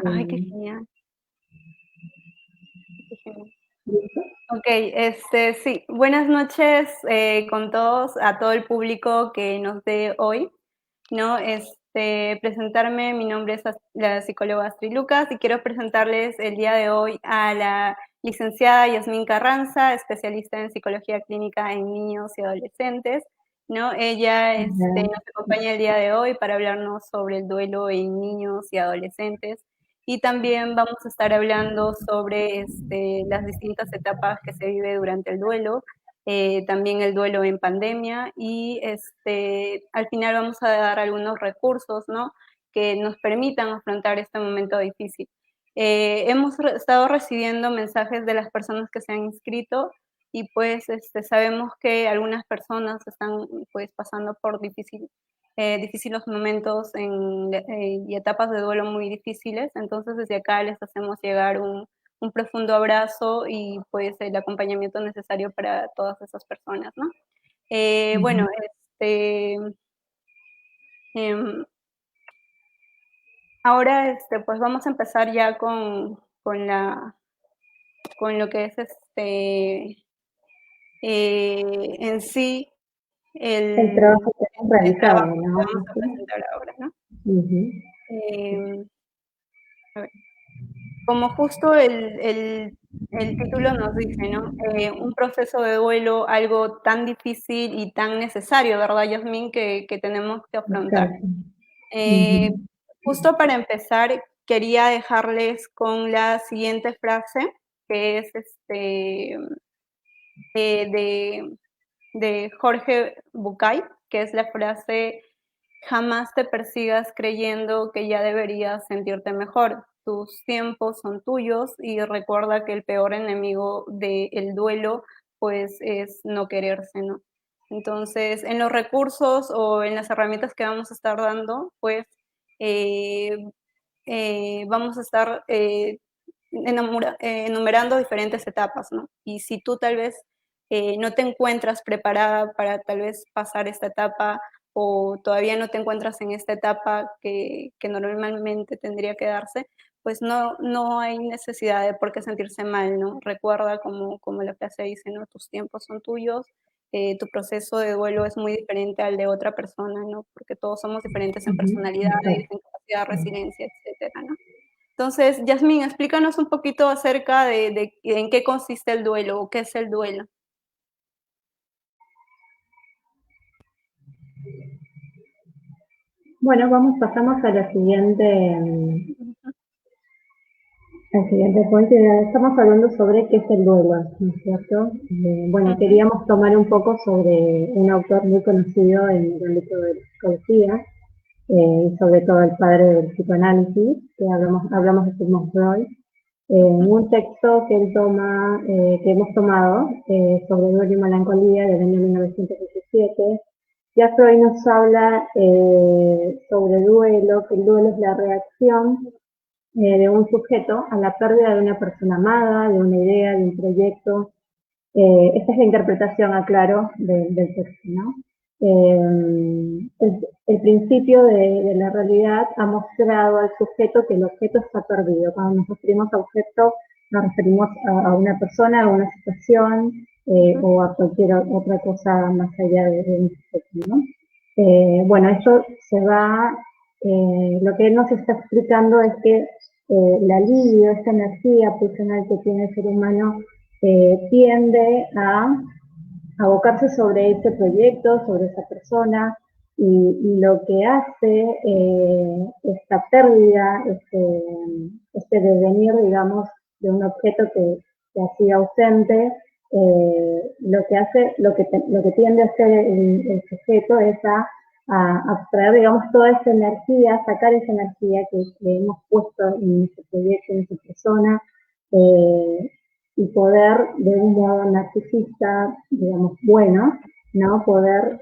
Ay, qué genial, qué genial. ¿Listo? Ok, sí, buenas noches con todos, a todo el público que nos ve hoy, ¿no? Presentarme, mi nombre es la psicóloga Astrid Lucas y quiero presentarles el día de hoy a la licenciada Yasmín Carranza, especialista en psicología clínica en niños y adolescentes, ¿no? Ella Ajá. nos acompaña el día de hoy para hablarnos sobre el duelo en niños y adolescentes. Y también vamos a estar hablando sobre las distintas etapas que se vive durante el duelo, también el duelo en pandemia y al final vamos a dar algunos recursos, ¿no? Que nos permitan afrontar este momento difícil. Hemos estado recibiendo mensajes de las personas que se han inscrito y pues sabemos que algunas personas están pues pasando por difíciles momentos y etapas de duelo muy difíciles, entonces desde acá les hacemos llegar un profundo abrazo y pues el acompañamiento necesario para todas esas personas, ¿no? Bueno, Ujú. em, ahora pues vamos a empezar ya con lo que es en sí El el, trabajo que hemos el trabajo realizado, que ¿no? vamos a ¿Sí? presentar ahora, ¿no? Ujú. Eh, a ver. Como justo el título nos dice, ¿no? Un proceso de duelo, algo tan difícil y tan necesario, ¿verdad, Yasmín? Que tenemos que afrontar. Exacto. Eh, Ujú. Justo para empezar, quería dejarles con la siguiente frase, que es de, de Jorge Bucay, que es la frase: jamás te persigas creyendo que ya deberías sentirte mejor. Tus tiempos son tuyos y recuerda que el peor enemigo del duelo pues es no quererse, ¿no? Entonces, en los recursos o en las herramientas que vamos a estar dando, pues eh, vamos a estar enumerando diferentes etapas, ¿no? Y si tú tal vez no te encuentras preparada para tal vez pasar esta etapa o todavía no te encuentras en esta etapa que normalmente tendría que darse, pues no hay necesidad de por qué sentirse mal, ¿no? Recuerda, como la frase dice, ¿no? Tus tiempos son tuyos, tu proceso de duelo es muy diferente al de otra persona, ¿no? Porque todos somos diferentes en Ujú. personalidades, Exacto. en capacidad, resiliencia, etcétera, ¿no? Entonces, Yasmín, explícanos un poquito acerca de en qué consiste el duelo o qué es el duelo. Bueno, pasamos a la al siguiente punto. Estamos hablando sobre qué es el duelo, ¿no es cierto? Bueno, Ujú, queríamos tomar un poco sobre un autor muy conocido en el ámbito de la psicología, y sobre todo el padre del psicoanálisis, que hablamos de Sigmund Freud, ujú, un texto que él toma, que hemos tomado, sobre duelo y melancolía del año 1917. Ya Freud nos habla sobre duelo, que el duelo es la reacción de un sujeto a la pérdida de una persona amada, de una idea, de un proyecto. Esta es la interpretación, aclaro, del texto, ¿no? El principio de la realidad ha mostrado al sujeto que el objeto está perdido. Cuando nos referimos a objeto, nos referimos a una persona, a una situación, ujú. o a cualquier otra cosa más allá de un sujeto, ¿no? Bueno, esto se va, lo que él nos está explicando es que el alivio, esta energía pulsional que tiene el ser humano, tiende a abocarse sobre ese proyecto, sobre esa persona, y lo que hace esta pérdida, este devenir, digamos, de un objeto que ha sido ausente, lo que hace, lo que tiende a hacer el sujeto es a abstraer, digamos, toda esa energía, sacar esa energía que hemos puesto en ese proyecto, en esa persona, eh, y poder, de un modo narcisista, digamos, bueno, ¿no? Poder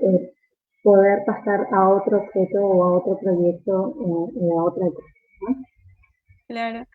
pasar a otro objeto o a otro proyecto, o a otra cosa, ¿no? Claro.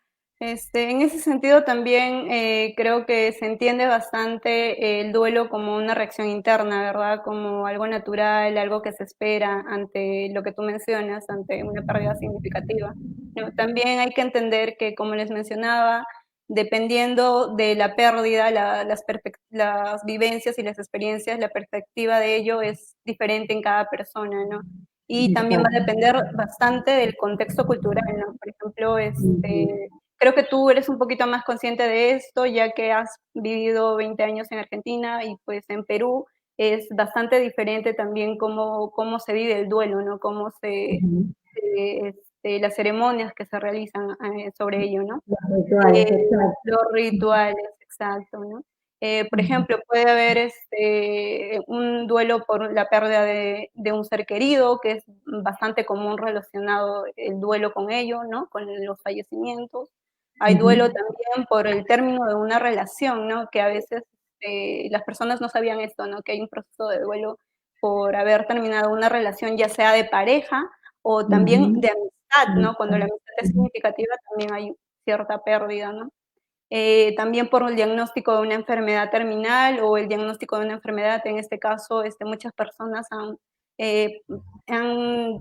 En ese sentido también creo que se entiende bastante el duelo como una reacción interna, ¿verdad? Como algo natural, algo que se espera ante lo que tú mencionas, ante una pérdida significativa, ¿no? También hay que entender que, como les mencionaba, dependiendo de la pérdida, las vivencias y las experiencias, la perspectiva de ello es diferente en cada persona, ¿no? Y también va a Exacto. depender bastante del contexto cultural, ¿no? Por ejemplo, Ujú, creo que tú eres un poquito más consciente de esto, ya que has vivido 20 años en Argentina y pues en Perú es bastante diferente también cómo se vive el duelo, ¿no? ujú. Las ceremonias que se realizan sobre ello, ¿no? Los rituales, Los exacto. rituales, exacto, ¿no? Por Ujú, ejemplo, puede haber un duelo por la pérdida de un ser querido, que es bastante común relacionado el duelo con ello, ¿no? Con los fallecimientos. Hay duelo ujú, también por el término de una relación, ¿no? Que a veces las personas no sabían esto, ¿no? Que hay un proceso de duelo por haber terminado una relación, ya sea de pareja o también ujú. de amistad, ¿no? Cuando la Exacto. amistad es Ujú, significativa, también hay cierta pérdida, ¿no? También por el diagnóstico de una enfermedad terminal o el diagnóstico de una enfermedad, en este caso, muchas personas eh, han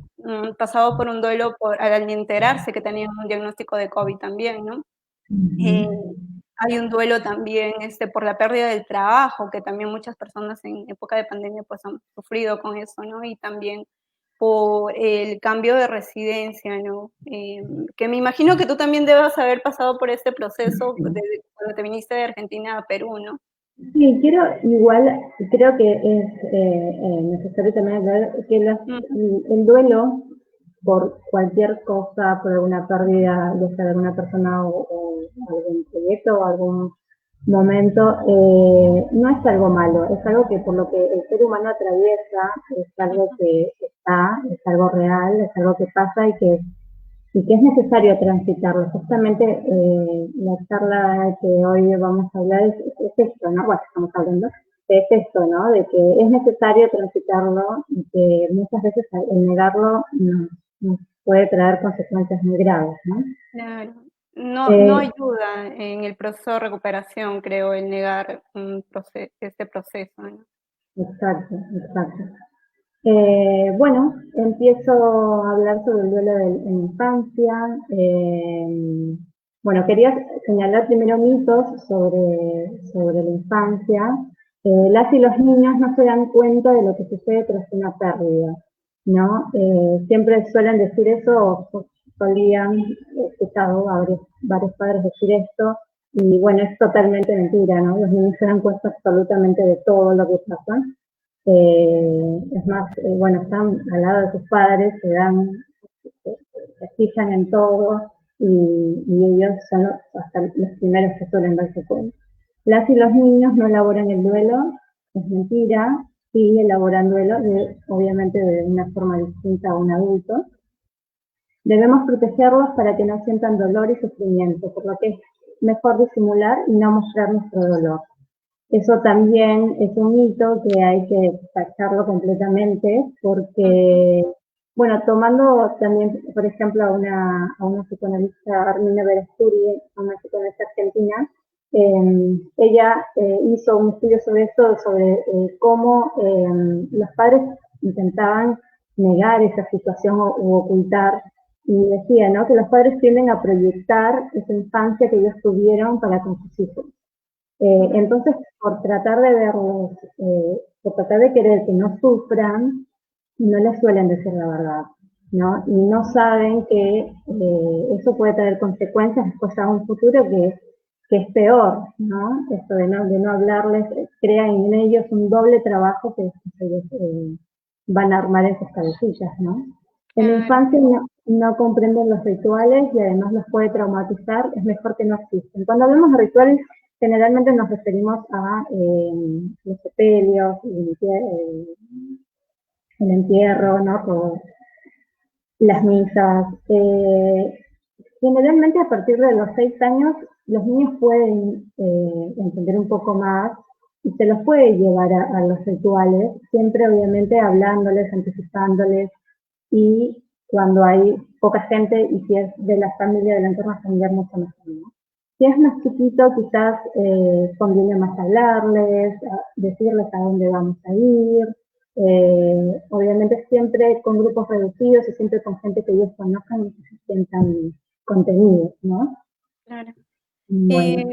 pasado por un duelo al enterarse que tenían un diagnóstico de COVID también, ¿no? ujú. Eh, Hay un duelo también por la pérdida del trabajo, que también muchas personas en época de pandemia pues han sufrido con eso, ¿no? Y también por el cambio de residencia, ¿no? Que me imagino que tú también debas haber pasado por este proceso Sí. desde cuando te viniste de Argentina a Perú, ¿no? Sí, creo que es necesario también ver que Ujú, el duelo por cualquier cosa, por alguna pérdida, ya sea de alguna persona o algún proyecto o algún momento, no es algo malo, es algo que por lo que el ser humano atraviesa, es algo ujú, que está, es algo real, es algo que pasa y que es necesario transitarlo. Justamente la charla que hoy vamos a hablar es esto, ¿no? Bueno, estamos hablando, es esto, ¿no? De que es necesario transitarlo y que muchas veces el negarlo nos puede traer consecuencias muy graves, ¿no? claro. No Eh, ayuda en el proceso de recuperación, creo, el negar este proceso, ¿no? exacto, exacto. Bueno, empiezo a hablar sobre el duelo en infancia. Bueno, quería señalar primero mitos sobre la infancia. Las y los niños no se dan cuenta de lo que sucede tras una pérdida, ¿no? Siempre suelen decir eso, o solían, he escuchado a varios padres decir esto, y bueno, es totalmente mentira, ¿no? Los niños se dan cuenta absolutamente de todo lo que pasa. Es más, bueno, están al lado de sus padres, se fijan en todo y ellos son hasta los primeros que suelen darse cuenta. Las y los niños no elaboran el duelo, es mentira, sí elaboran duelo, obviamente de una forma distinta a un adulto. Debemos protegerlos para que no sientan dolor y sufrimiento, por lo que es mejor disimular y no mostrar nuestro dolor. Eso también es un mito que hay que tacharlo completamente Ujú, porque, bueno, tomando también, por ejemplo, a una psicoanalista, Armina Berasturi, una psicoanalista argentina, ella hizo un estudio sobre esto, sobre cómo los padres intentaban negar esa situación u ocultar, y decía, ¿no?, que los padres tienden a proyectar esa infancia que ellos tuvieron para con sus hijos. ujú. Entonces, por tratar de verlos, por tratar de querer que no sufran, no les suelen decir la verdad, ¿no? Y no saben que eso puede tener consecuencias después a un futuro que es peor, ¿no? Esto de no hablarles, crea en ellos un doble trabajo que ellos van a armar en sus cabecillas, ¿no? En la Claro. infancia no comprenden los rituales y además los puede traumatizar, es mejor que no existen. Cuando hablamos de rituales, generalmente nos referimos a los sepelios, el entierro, ¿no? Con las misas. Generalmente a partir de los 6 años los niños pueden entender un poco más y se los puede llevar a los rituales, siempre obviamente hablándoles, anticipándoles y cuando hay poca gente y si es de la familia, del entorno familiar, mucho mejor, ¿no? Si es más chiquito, quizás conviene más hablarles, decirles a dónde vamos a ir, obviamente siempre con grupos reducidos y siempre con gente que ellos conozcan y que se sientan contenidos, ¿no? Claro. Y, Bueno,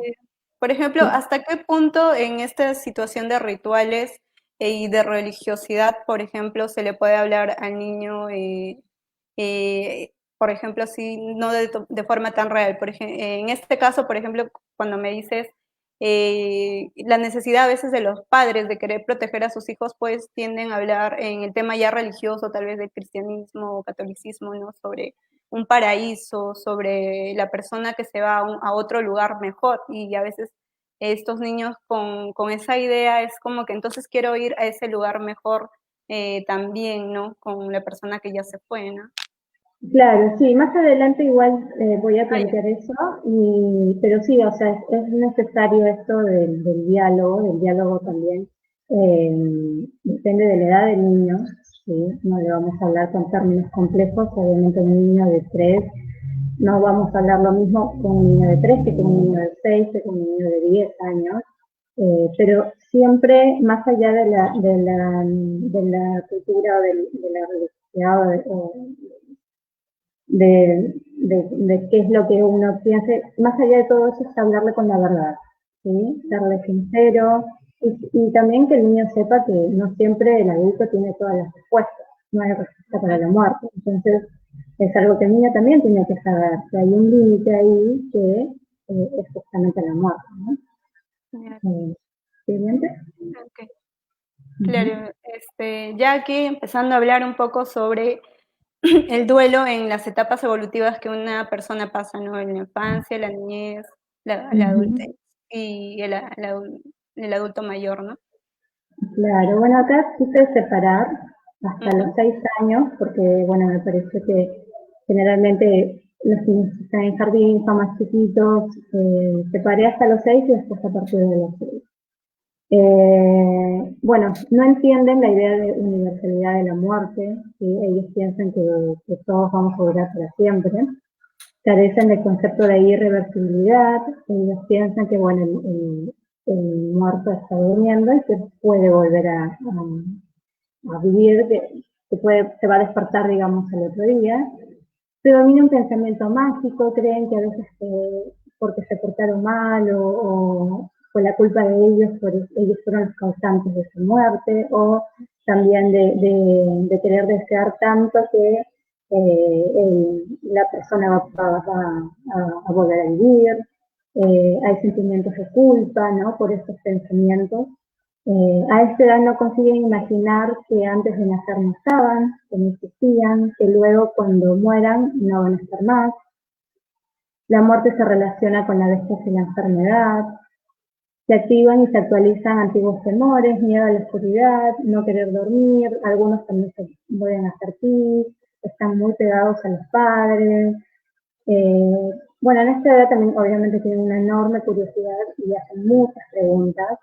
por ejemplo, sí. ¿hasta qué punto en esta situación de rituales y de religiosidad, por ejemplo, se le puede hablar al niño, por ejemplo, si no de forma tan real? En este caso, por ejemplo, cuando me dices la necesidad a veces de los padres de querer proteger a sus hijos, pues tienden a hablar en el tema ya religioso, tal vez del cristianismo o catolicismo, ¿no? Sobre un paraíso, sobre la persona que se va a otro lugar mejor. Y a veces estos niños con esa idea es como que entonces quiero ir a ese lugar mejor también, ¿no? Con la persona que ya se fue, ¿no? Claro, sí, más adelante igual voy a Ah, ya. plantear eso, pero sí, o sea, es necesario esto del diálogo también. Depende de la edad del niño, ¿sí? No le vamos a hablar con términos complejos, obviamente un niño de 3 no vamos a hablar lo mismo con un niño de 3 que con un niño de 6 que con un niño de 10 años, pero siempre más allá de la cultura o de la religiosidad de qué es lo que uno piense, más allá de todo eso es hablarle con la verdad, ¿sí? Serle sincero y también que el niño sepa que no siempre el adulto tiene todas las respuestas, no hay respuesta para la muerte. Entonces, es algo que el niño también tiene que saber, que hay un límite ahí que es justamente la muerte, ¿no? Ya, ¿Siguiente? ok. Ujú. Claro, ya aquí empezando a hablar un poco sobre el duelo en las etapas evolutivas que una persona pasa, ¿no? En la infancia, la niñez, la Ujú. adultez y el adulto mayor, ¿no? Claro, bueno, acá quise separar hasta Ujú. los 6 años, porque, bueno, me parece que generalmente los niños que están en jardín son más chiquitos, separé hasta los 6 y después a partir de los 6. Bueno, no entienden la idea de universalidad de la muerte, ¿sí? Ellos piensan que todos vamos a durar para siempre, carecen del concepto de irreversibilidad, ellos piensan que, bueno, el muerto está durmiendo y que puede volver a vivir, se va a despertar, digamos, al otro día. Predomina un pensamiento mágico, creen que a veces porque se portaron mal o fue la culpa de ellos, ellos fueron los causantes de su muerte, o también de querer desear tanto que la persona va a volver a vivir. Hay sentimientos de culpa, ¿no? Por estos pensamientos. A esta edad no consiguen imaginar que antes de nacer no estaban, que no existían, que luego cuando mueran no van a estar más. La muerte se relaciona con la vejez y la enfermedad. Se activan y se actualizan antiguos temores, miedo a la oscuridad, no querer dormir, algunos también se vuelven a hacer pis, están muy pegados a los padres. Eh, bueno, en esta edad también obviamente tienen una enorme curiosidad y hacen muchas preguntas.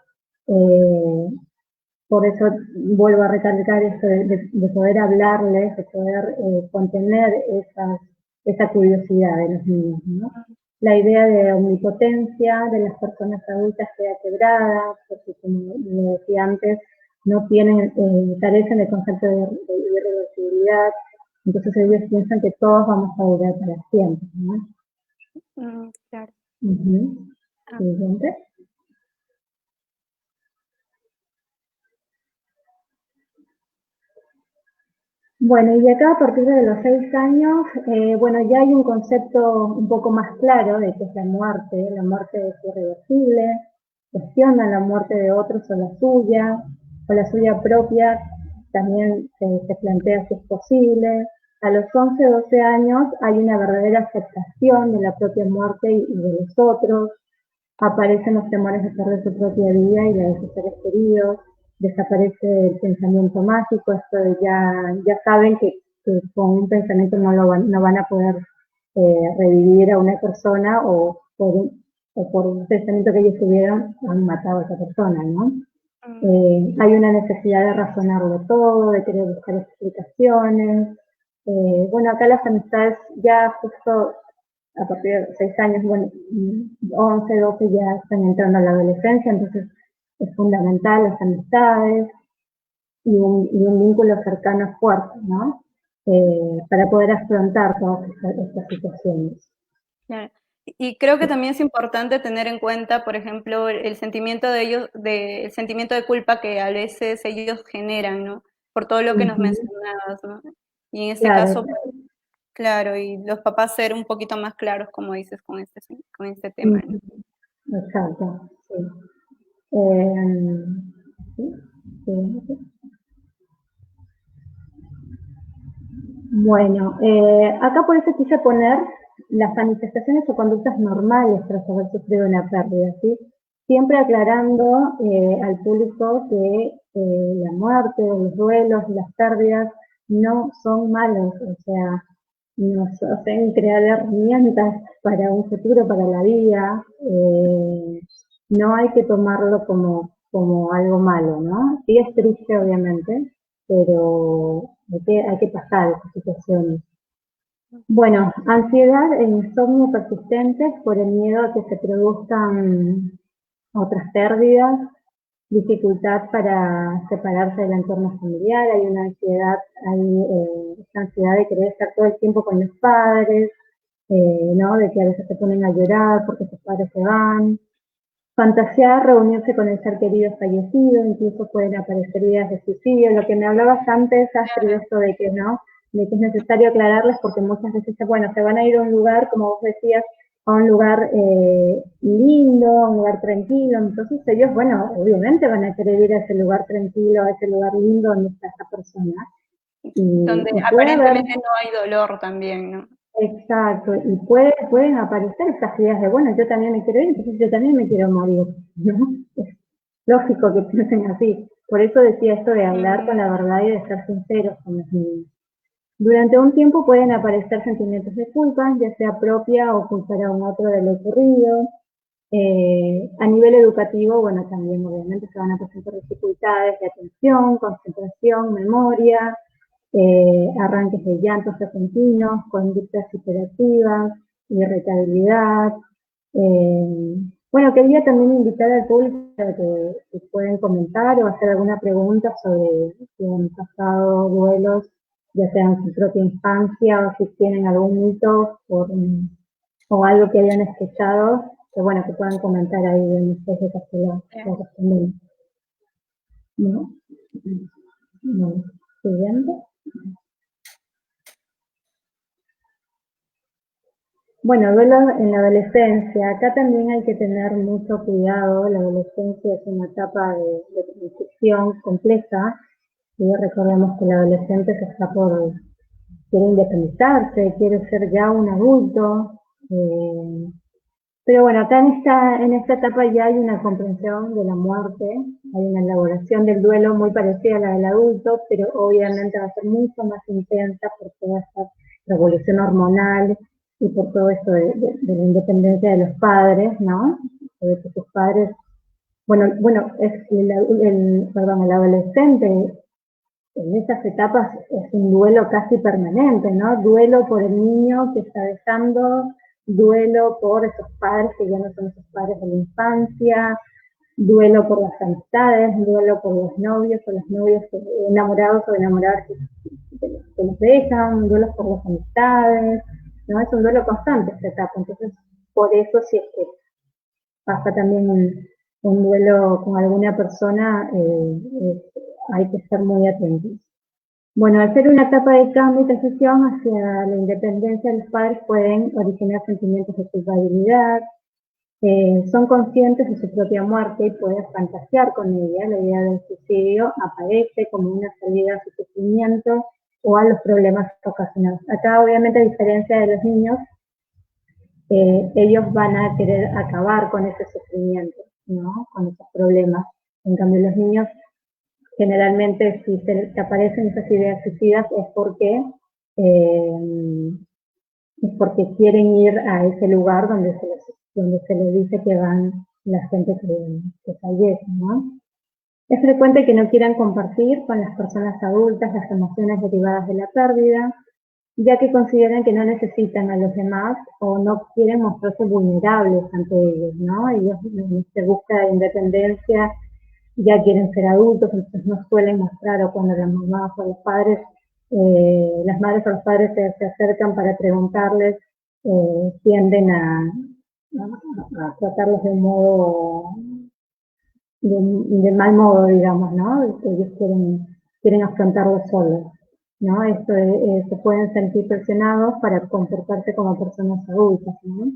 Eh, por eso vuelvo a recalcar esto de poder hablarles, de poder contener esa curiosidad de los niños, ¿no? La idea de omnipotencia de las personas adultas queda quebrada, porque como lo decía antes, no tienen, carecen del concepto de irreversibilidad, entonces ellos piensan que todos vamos a durar para siempre, ¿no? Claro. Ujú. Ah, Siguiente. Bueno, y acá a partir de los 6 años, bueno, ya hay un concepto un poco más claro de qué es la muerte es irreversible, cuestiona la muerte de otros o la suya propia, también se plantea si es posible. A los 11 12 años hay una verdadera aceptación de la propia muerte y de los otros, aparecen los temores de perder su propia vida y la de sus seres queridos, desaparece el pensamiento mágico, esto de ya saben que con un pensamiento no van a poder revivir a una persona o por un pensamiento que ellos tuvieron han matado a esa persona, ¿no? mm, Hay una necesidad de razonarlo todo, de querer buscar explicaciones. Bueno, acá las amistades ya justo a partir de 6 años, bueno, 11 12 ya están entrando a la adolescencia, entonces es fundamental las amistades y un vínculo cercano fuerte, ¿no? Para poder afrontar todas estas situaciones. Claro. Y creo que también es importante tener en cuenta, por ejemplo, el sentimiento de ellos, el sentimiento de culpa que a veces ellos generan, ¿no? Por todo lo que nos Ujú. mencionabas, ¿no? Y en este Claro, caso, pues, claro, y los papás ser un poquito más claros, como dices, con este tema, ¿no? ujú, exacto, sí. Em, sí, sí, sí. Bueno, acá por eso quise poner las manifestaciones o conductas normales tras haber sufrido una pérdida, ¿sí? Siempre aclarando al público que la muerte, los duelos, las pérdidas no son malos, o sea, nos hacen crear herramientas para un futuro, para la vida. No hay que tomarlo como algo malo, ¿no? Sí es triste, obviamente, pero hay que pasar esas situaciones. Bueno, ansiedad e insomnio persistentes por el miedo a que se produzcan otras pérdidas, dificultad para separarse del entorno familiar, hay una ansiedad, hay esta ansiedad de querer estar todo el tiempo con los padres, ¿no? De que a veces se ponen a llorar porque sus padres se van. Fantasear, reunirse con el ser querido fallecido, incluso pueden aparecer ideas de suicidio. Lo que me hablabas antes, Astrid, Claro, esto de que no, de que es necesario aclararles porque muchas veces, bueno, se van a ir a un lugar, como vos decías, a un lugar lindo, a un lugar tranquilo. Entonces ellos, bueno, obviamente van a querer ir a ese lugar tranquilo, a ese lugar lindo donde está esa persona. donde Y puede haber. aparentemente no hay dolor también, ¿no? Exacto, y pueden aparecer estas ideas de, bueno, yo también me quiero ir, entonces yo también me quiero morir, ¿no? Es lógico que piensen así. Por eso decía esto de hablar con Mm, la verdad y de ser sinceros con los niños. Durante un tiempo pueden aparecer sentimientos de culpa, ya sea propia o culpar a un otro de lo ocurrido. A nivel educativo, bueno, también obviamente se van a presentar dificultades de atención, concentración, memoria, arranques de llantos repentinos, conductas hiperactivas, irritabilidad. Bueno, quería también invitar al público a que pueden comentar o hacer alguna pregunta sobre si han pasado duelos, ya sea en su propia infancia o si tienen algún mito o algo que hayan escuchado, que bueno, que puedan comentar ahí en especie de que lo respondemos. ¿No? Bueno, siguiente. Bueno, duelo en la adolescencia. Acá también hay que tener mucho cuidado. La adolescencia es una etapa de transición compleja y recordemos que el adolescente se está quiere independizarse, quiere ser ya un adulto. Pero bueno, acá en esta etapa ya hay una comprensión de la muerte, hay una elaboración del duelo muy parecida a la del adulto, pero obviamente va a ser mucho más intensa por toda esta revolución hormonal y por todo esto de la independencia de los padres, ¿no? De que sus padres, bueno, es perdón, el adolescente en esas etapas es un duelo casi permanente, ¿no? Duelo por el niño que está dejando, duelo por esos padres que ya no son esos padres de la infancia, duelo por las amistades, duelo por los novios o las novias enamorados o enamoradas que los dejan, duelos por las amistades, ¿no? Es un duelo constante esta etapa, entonces por eso si es que pasa también un duelo con alguna persona, hay que estar muy atentos. Bueno, al ser una etapa de cambio y transición hacia la independencia de los padres pueden originar sentimientos de culpabilidad, son conscientes de su propia muerte y pueden fantasear con ella. La idea del suicidio aparece como una salida a su sufrimiento o a los problemas ocasionados. Acá, obviamente, a diferencia de los niños, ellos van a querer acabar con ese sufrimiento, ¿no? Con esos problemas. En cambio, los niños generalmente si se aparecen esas ideas suicidas eh, es porque quieren ir a ese lugar donde se les dice que van la gente que fallece, ¿no? Es frecuente que no quieran compartir con las personas adultas las emociones derivadas de la pérdida, ya que consideran que no necesitan a los demás o no quieren mostrarse vulnerables ante ellos, ¿no? Ellos se buscan independencia, ya quieren ser adultos, entonces no suelen mostrar, o cuando las mamás o los padres, las madres o los padres se acercan para preguntarles tienden a tratarlos de un modo, de mal modo, digamos, ¿no? Ellos quieren afrontarlo solos, ¿no? Se pueden sentir presionados para comportarse como personas adultas, ¿no?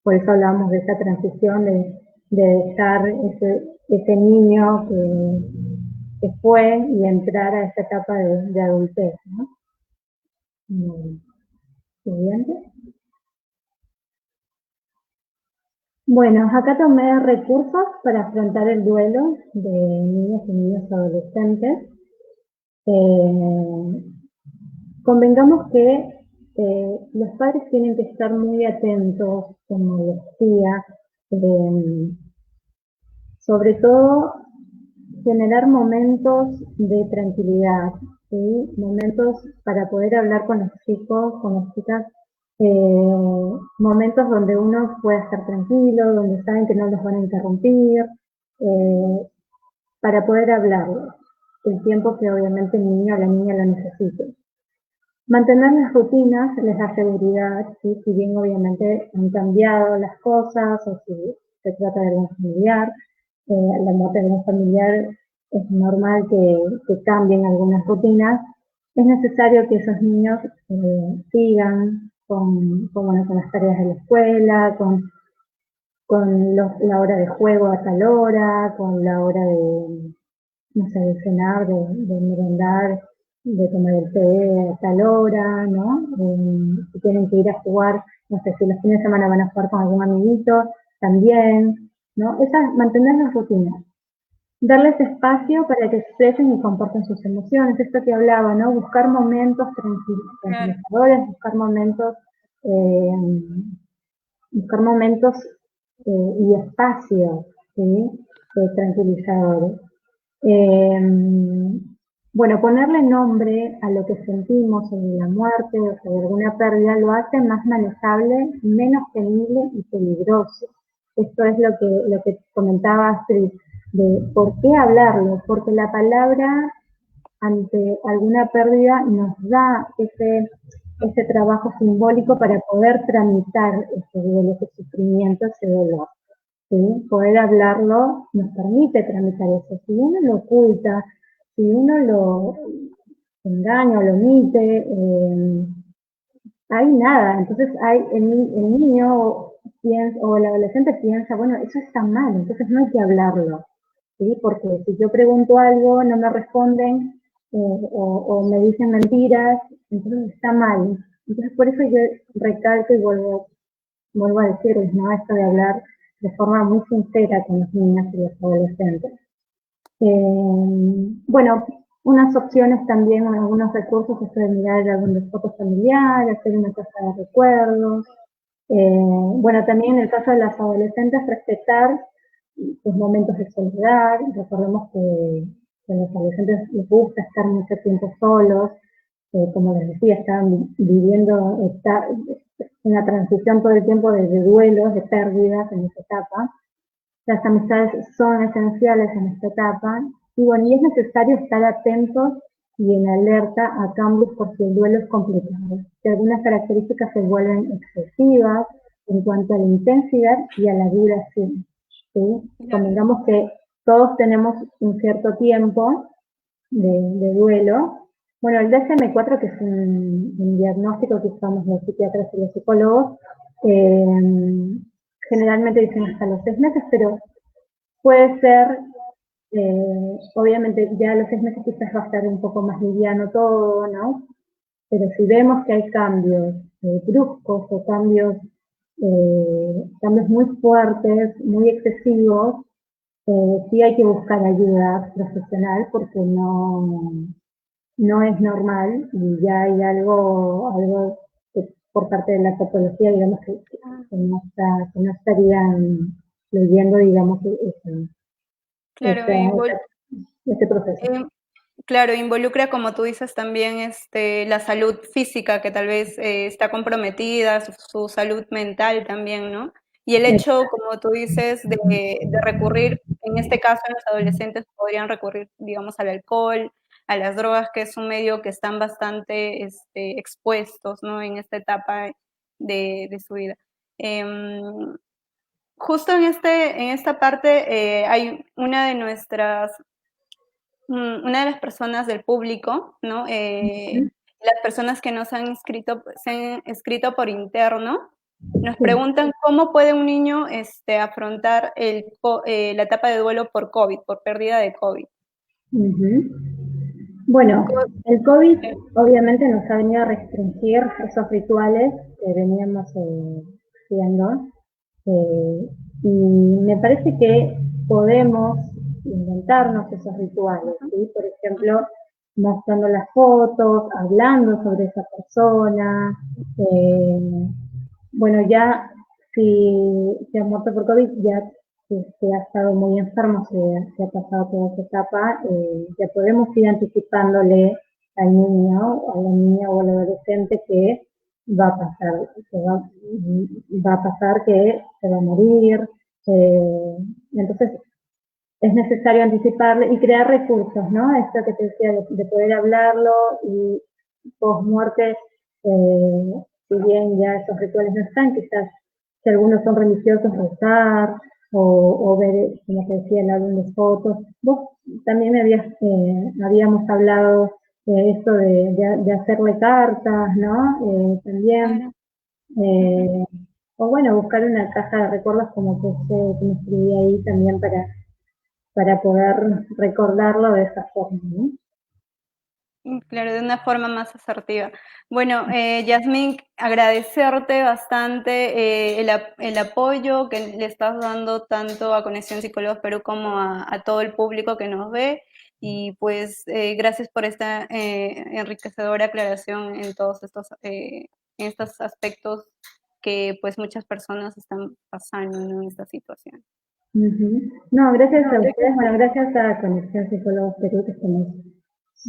Por eso hablamos de esa transición de dejar ese niño que fue y entrar a esa etapa de adultez, ¿no? Siguiente. Bueno, acá tomé recursos para afrontar el duelo de niños y niños adolescentes. Eh, Convengamos que los padres tienen que estar muy atentos, como decía, sobre todo generar momentos de tranquilidad, ¿sí? Momentos para poder hablar con los chicos, con las chicas, momentos donde uno pueda estar tranquilo, donde saben que no los van a interrumpir, eh, para poder hablarlo, el tiempo que obviamente el niño o la niña lo necesite. Mantener las rutinas les da seguridad, ¿sí? Si bien obviamente han cambiado las cosas o si se trata de algún familiar, la muerte de algún familiar es normal que cambien algunas rutinas, es necesario que esos niños sigan bueno, con las tareas de la escuela, la hora de juego a tal hora, con la hora de, no sé, de cenar, de merendar, de tomar el té a tal hora, ¿no? Si tienen que ir a jugar, no sé, si los fines de semana van a jugar con algún amiguito, también, ¿no? Mantener las rutinas. Darles espacio para que expresen y compartan sus emociones, esto que hablaba, ¿no? Buscar momentos tranquilizadores, eh, buscar momentos y espacios, ¿sí? Tranquilizadores. Eh, bueno, ponerle nombre a lo que sentimos sobre la muerte o sobre alguna pérdida lo hace más manejable, menos temible y peligroso. Esto es lo que comentaba Astrid, de por qué hablarlo, porque la palabra ante alguna pérdida nos da ese trabajo simbólico para poder tramitar ese duelo, ese sufrimiento, ese dolor. ¿Sí? Poder hablarlo nos permite tramitar eso. Si uno lo oculta, si uno lo engaña o lo omite, hay nada. Entonces el niño piensa, o el adolescente piensa, bueno, eso está mal, entonces no hay que hablarlo. ¿Sí? Porque si yo pregunto algo, no me responden o me dicen mentiras, entonces está mal. Entonces por eso yo recalco y vuelvo a decirles, ¿no? Esto de hablar de forma muy sincera con los niños y los adolescentes. Bueno, unas opciones también, algunos recursos, esto de mirar algún fotos familiares, hacer una casa de recuerdos. Bueno, también en el caso de las adolescentes, respetar sus momentos de soledad. Recordemos que a los adolescentes les gusta estar mucho tiempo solos, como les decía, están viviendo una transición todo el tiempo de duelos, de pérdidas en esta etapa. Las amistades son esenciales en esta etapa y bueno, y es necesario estar atentos y en alerta a cambios porque el duelo es complicado. Si algunas características se vuelven excesivas en cuanto a la intensidad y a la duración. ¿Sí? Convengamos que todos tenemos un cierto tiempo de duelo. Bueno, el DSM-4, que es un diagnóstico que usamos los psiquiatras y los psicólogos, generalmente dicen hasta los 6 meses, pero puede ser, obviamente ya a los 6 meses quizás va a estar un poco más liviano todo, ¿no? Pero si vemos que hay cambios bruscos o cambios muy fuertes, muy excesivos, sí hay que buscar ayuda profesional porque no es normal y ya hay algo que por parte de la patología, digamos, que no estarían leyendo, digamos, Claro, este proceso. em, claro, involucra, como tú dices, también la salud física, que tal vez está comprometida, su salud mental también, ¿no? Y el hecho, como tú dices, de recurrir, en este caso en los adolescentes podrían recurrir, digamos, al alcohol, a las drogas, que es un medio que están bastante expuestos, ¿no? En esta etapa de su vida. Justo en esta parte hay una de las personas del público, ¿no? Las personas que nos han inscrito, se han escrito por interno, nos Sí. preguntan cómo puede un niño afrontar la etapa de duelo por COVID, por pérdida de COVID. Bueno, el COVID obviamente nos ha venido a restringir esos rituales que veníamos haciendo. Y me parece que podemos inventarnos esos rituales, ¿sí? Por ejemplo, mostrando las fotos, hablando sobre esa persona. Bueno, ya si se ha muerto por COVID, ya si se ha estado muy enfermo, se ha pasado toda esa etapa, ya podemos ir anticipándole al niño, a la niña o al adolescente que va a pasar, va a pasar que se va a morir. Entonces, es necesario anticiparle y crear recursos, ¿no? Esto que te decía de poder hablarlo y post-muerte, si bien ya esos rituales no están, quizás si algunos son religiosos, rezar o ver, como te decía, el álbum de fotos. Vos también habíamos hablado de esto de hacerle cartas, ¿no? También. Claro. O bueno, buscar una caja de recuerdos como que me escribí ahí también para poder recordarlo de esa forma, ¿no? Claro, de una forma más asertiva. Bueno, Yasmín, agradecerte bastante el apoyo que le estás dando tanto a Conexión Psicólogos Perú como a todo el público que nos ve y pues gracias por esta enriquecedora aclaración en todos estos aspectos que pues muchas personas están pasando, ¿no? En esta situación. No, gracias a ustedes, bueno, gracias a Conexión Psicólogos Perú, que estamos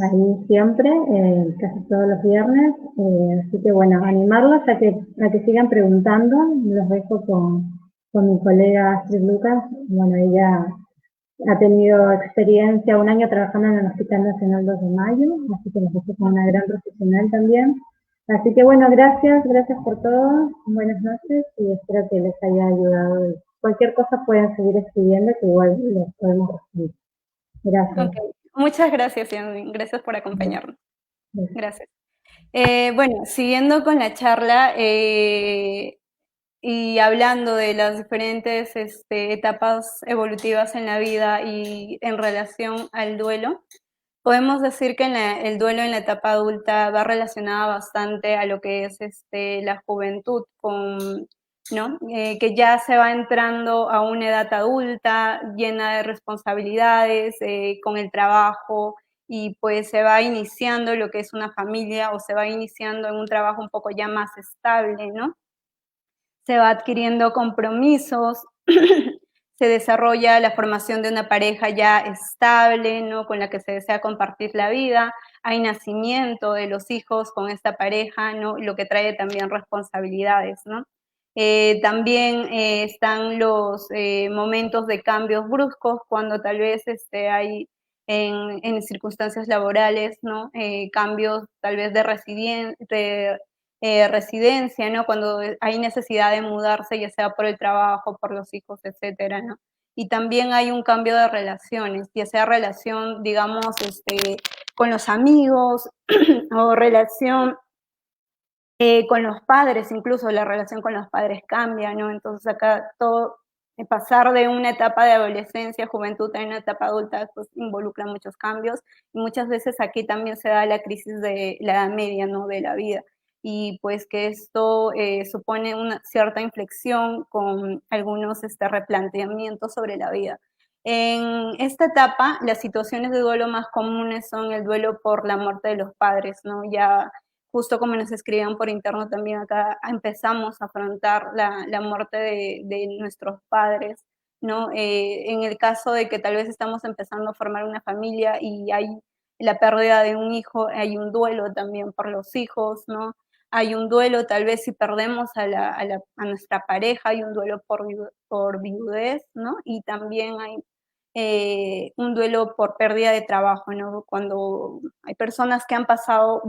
ahí siempre, casi todos los viernes, así que bueno, animarlos a que sigan preguntando. Los dejo con mi colega Astrid Lucas. Bueno, ella ha tenido experiencia, un año trabajando en el Hospital Nacional 2 de Mayo, así que nos dejo con una gran profesional también. Así que bueno, gracias por todo, buenas noches y espero que les haya ayudado. Cualquier cosa pueden seguir escribiendo, que igual les podemos responder. Gracias. Okay. Muchas gracias, Yasmín. Gracias por acompañarnos. Gracias. Bueno, siguiendo con la charla y hablando de las diferentes etapas evolutivas en la vida y en relación al duelo, podemos decir que el duelo en la etapa adulta va relacionado bastante a lo que es la juventud, ¿no? Que ya se va entrando a una edad adulta llena de responsabilidades, con el trabajo, y pues se va iniciando lo que es una familia o se va iniciando en un trabajo un poco ya más estable, ¿no? Se va adquiriendo compromisos, se desarrolla la formación de una pareja ya estable, ¿no? Con la que se desea compartir la vida, hay nacimiento de los hijos con esta pareja, ¿no? Lo que trae también responsabilidades, ¿no? También están los momentos de cambios bruscos, cuando tal vez hay en circunstancias laborales, ¿no? Cambios tal vez de residencia, ¿no? Cuando hay necesidad de mudarse, ya sea por el trabajo, por los hijos, etcétera, ¿no? Y también hay un cambio de relaciones, ya sea relación, digamos, con los amigos o relación con los padres, incluso la relación con los padres cambia, ¿no? Entonces acá todo, pasar de una etapa de adolescencia, juventud a una etapa adulta, pues involucra muchos cambios y muchas veces aquí también se da la crisis de la edad media, ¿no? De la vida y pues que esto supone una cierta inflexión con algunos replanteamientos sobre la vida. En esta etapa, las situaciones de duelo más comunes son el duelo por la muerte de los padres, ¿no? Ya justo como nos escribían por interno también acá, empezamos a afrontar la muerte de nuestros padres, ¿no? En el caso de que tal vez estamos empezando a formar una familia y hay la pérdida de un hijo, hay un duelo también por los hijos, ¿no? Hay un duelo tal vez si perdemos a nuestra pareja, hay un duelo por viudez, ¿no? Y también hay un duelo por pérdida de trabajo, ¿no? Cuando hay personas que han pasado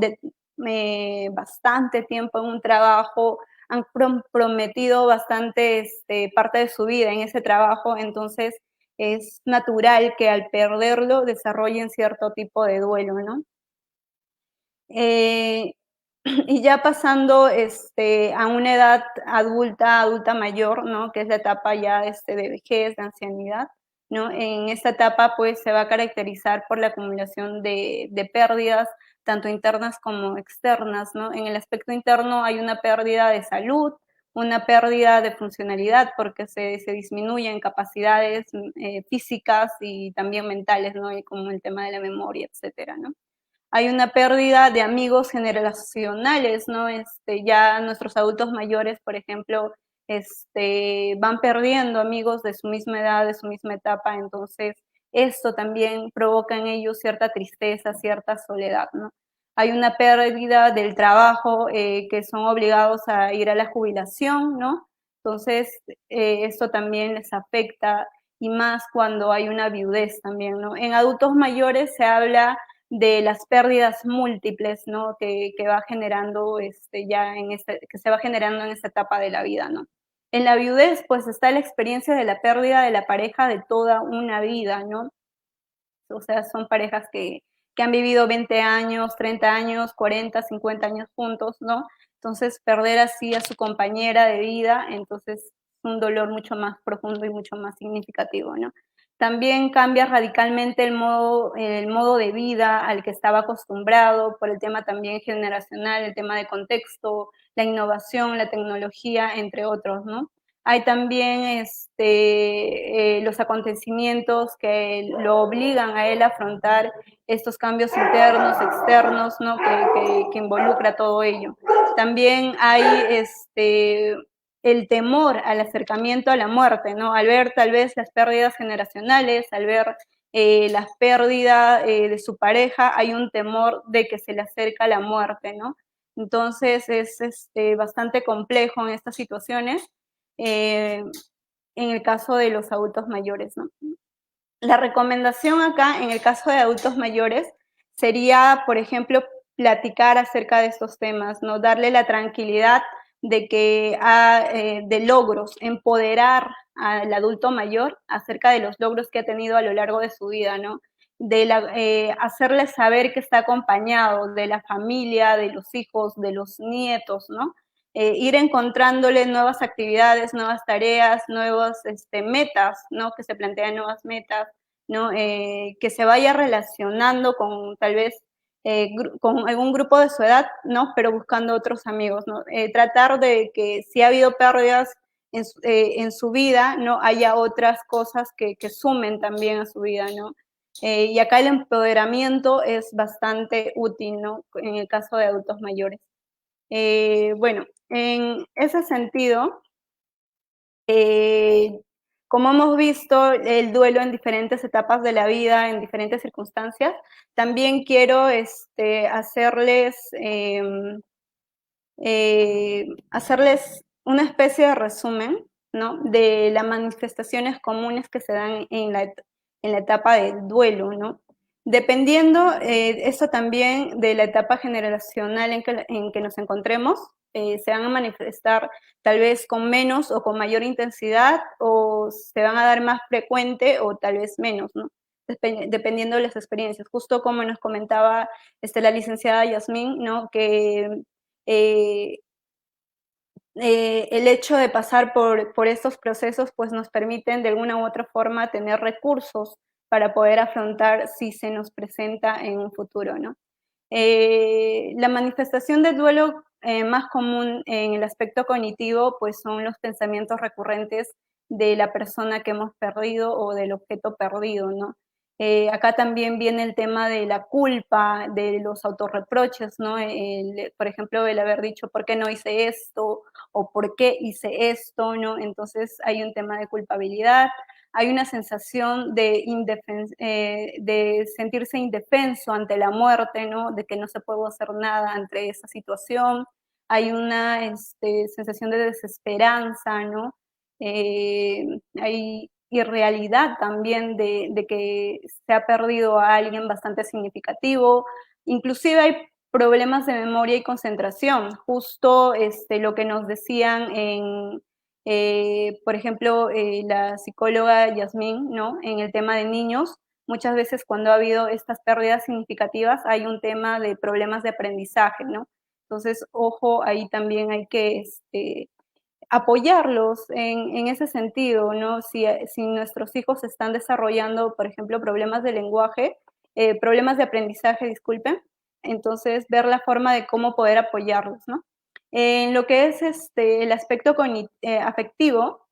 bastante tiempo en un trabajo, han comprometido bastante parte de su vida en ese trabajo, entonces es natural que al perderlo desarrollen cierto tipo de duelo, ¿no? Y ya pasando a una edad adulta mayor, ¿no? Que es la etapa ya de vejez, de ancianidad, ¿no? En esta etapa pues se va a caracterizar por la acumulación de pérdidas, tanto internas como externas, ¿no? En el aspecto interno hay una pérdida de salud, una pérdida de funcionalidad porque se disminuyen capacidades físicas y también mentales, ¿no? Y como el tema de la memoria, etcétera, ¿no? Hay una pérdida de amigos generacionales, ¿no? Ya nuestros adultos mayores, por ejemplo, van perdiendo amigos de su misma edad, de su misma etapa, entonces esto también provoca en ellos cierta tristeza, cierta soledad, ¿no? Hay una pérdida del trabajo, que son obligados a ir a la jubilación, ¿no? Entonces, esto también les afecta, y más cuando hay una viudez también, ¿no? En adultos mayores se habla de las pérdidas múltiples, ¿no? Que va generando que se va generando en esta etapa de la vida, ¿no? En la viudez, pues está la experiencia de la pérdida de la pareja de toda una vida, ¿no? O sea, son parejas que han vivido 20 años, 30 años, 40, 50 años juntos, ¿no? Entonces, perder así a su compañera de vida, entonces es un dolor mucho más profundo y mucho más significativo, ¿no? También cambia radicalmente el modo de vida al que estaba acostumbrado por el tema también generacional, el tema de contexto, la innovación, la tecnología, entre otros, ¿no? Hay también los acontecimientos que lo obligan a él a afrontar estos cambios internos, externos, ¿no? Que involucra todo ello. También hay el temor al acercamiento a la muerte, ¿no? Al ver tal vez las pérdidas generacionales, al ver la pérdida de su pareja, hay un temor de que se le acerca la muerte, ¿no? Entonces es bastante complejo en estas situaciones, en el caso de los adultos mayores, ¿no? La recomendación acá, en el caso de adultos mayores, sería, por ejemplo, platicar acerca de estos temas, ¿no? Darle la tranquilidad de que de logros, empoderar al adulto mayor acerca de los logros que ha tenido a lo largo de su vida, ¿no? Hacerle saber que está acompañado de la familia, de los hijos, de los nietos, ¿no? Ir encontrándole nuevas actividades, nuevas tareas, nuevas metas, ¿no? Que se plantean nuevas metas, ¿no? Que se vaya relacionando con tal vez con algún grupo de su edad, ¿no? Pero buscando otros amigos, ¿no? Tratar de que si ha habido pérdidas en su vida, ¿no? Haya otras cosas que sumen también a su vida, ¿no? Y acá el empoderamiento es bastante útil, ¿no? En el caso de adultos mayores. Bueno, en ese sentido, como hemos visto el duelo en diferentes etapas de la vida, en diferentes circunstancias, también quiero hacerles una especie de resumen, ¿no? De las manifestaciones comunes que se dan en la etapa del duelo, ¿no? Dependiendo, eso también de la etapa generacional en que nos encontremos, se van a manifestar tal vez con menos o con mayor intensidad, o se van a dar más frecuente o tal vez menos, ¿no? Dependiendo de las experiencias. Justo como nos comentaba la licenciada Yasmín, ¿no? Que eh, el hecho de pasar por estos procesos pues nos permiten de alguna u otra forma tener recursos para poder afrontar si se nos presenta en un futuro, ¿no? La manifestación del duelo más común en el aspecto cognitivo pues son los pensamientos recurrentes de la persona que hemos perdido o del objeto perdido, ¿no? Acá también viene el tema de la culpa, de los autorreproches, ¿no? Por ejemplo, el haber dicho, ¿por qué no hice esto? O ¿por qué hice esto? ¿No? Entonces hay un tema de culpabilidad, hay una sensación de sentirse indefenso ante la muerte, ¿no? De que no se puede hacer nada ante esa situación. Hay una sensación de desesperanza, ¿no? Hay irrealidad también de que se ha perdido a alguien bastante significativo. Inclusive hay problemas de memoria y concentración, justo lo que nos decían por ejemplo, la psicóloga Yasmín, ¿no? En el tema de niños, muchas veces cuando ha habido estas pérdidas significativas hay un tema de problemas de aprendizaje, ¿no? Entonces, ojo, ahí también hay que apoyarlos en ese sentido, ¿no? Si nuestros hijos están desarrollando, por ejemplo, problemas de lenguaje, problemas de aprendizaje, disculpen, entonces ver la forma de cómo poder apoyarlos, ¿no? En lo que es el aspecto afectivo,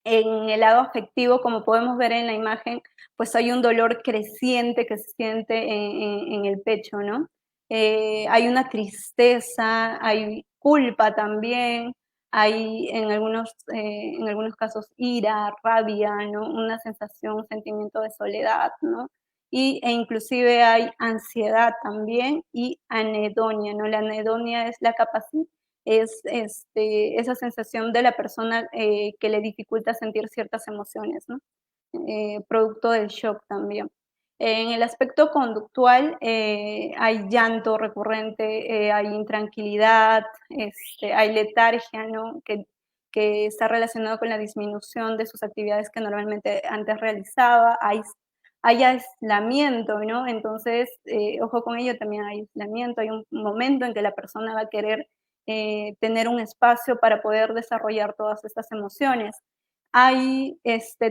en el lado afectivo, como podemos ver en la imagen, pues hay un dolor creciente que se siente en el pecho, ¿no? Hay una tristeza, hay culpa también, hay en algunos casos ira, rabia, ¿no? Una sensación, un sentimiento de soledad, ¿no? E inclusive hay ansiedad también y anedonia, ¿no? La anedonia es la capacidad, es esa sensación de la persona que le dificulta sentir ciertas emociones, ¿no? Producto del shock también. En el aspecto conductual hay llanto recurrente, hay intranquilidad, hay letargia, ¿no? Que está relacionado con la disminución de sus actividades que normalmente antes realizaba, hay aislamiento, ¿no? Entonces, ojo con ello, también hay aislamiento, hay un momento en que la persona va a querer tener un espacio para poder desarrollar todas estas emociones. Hay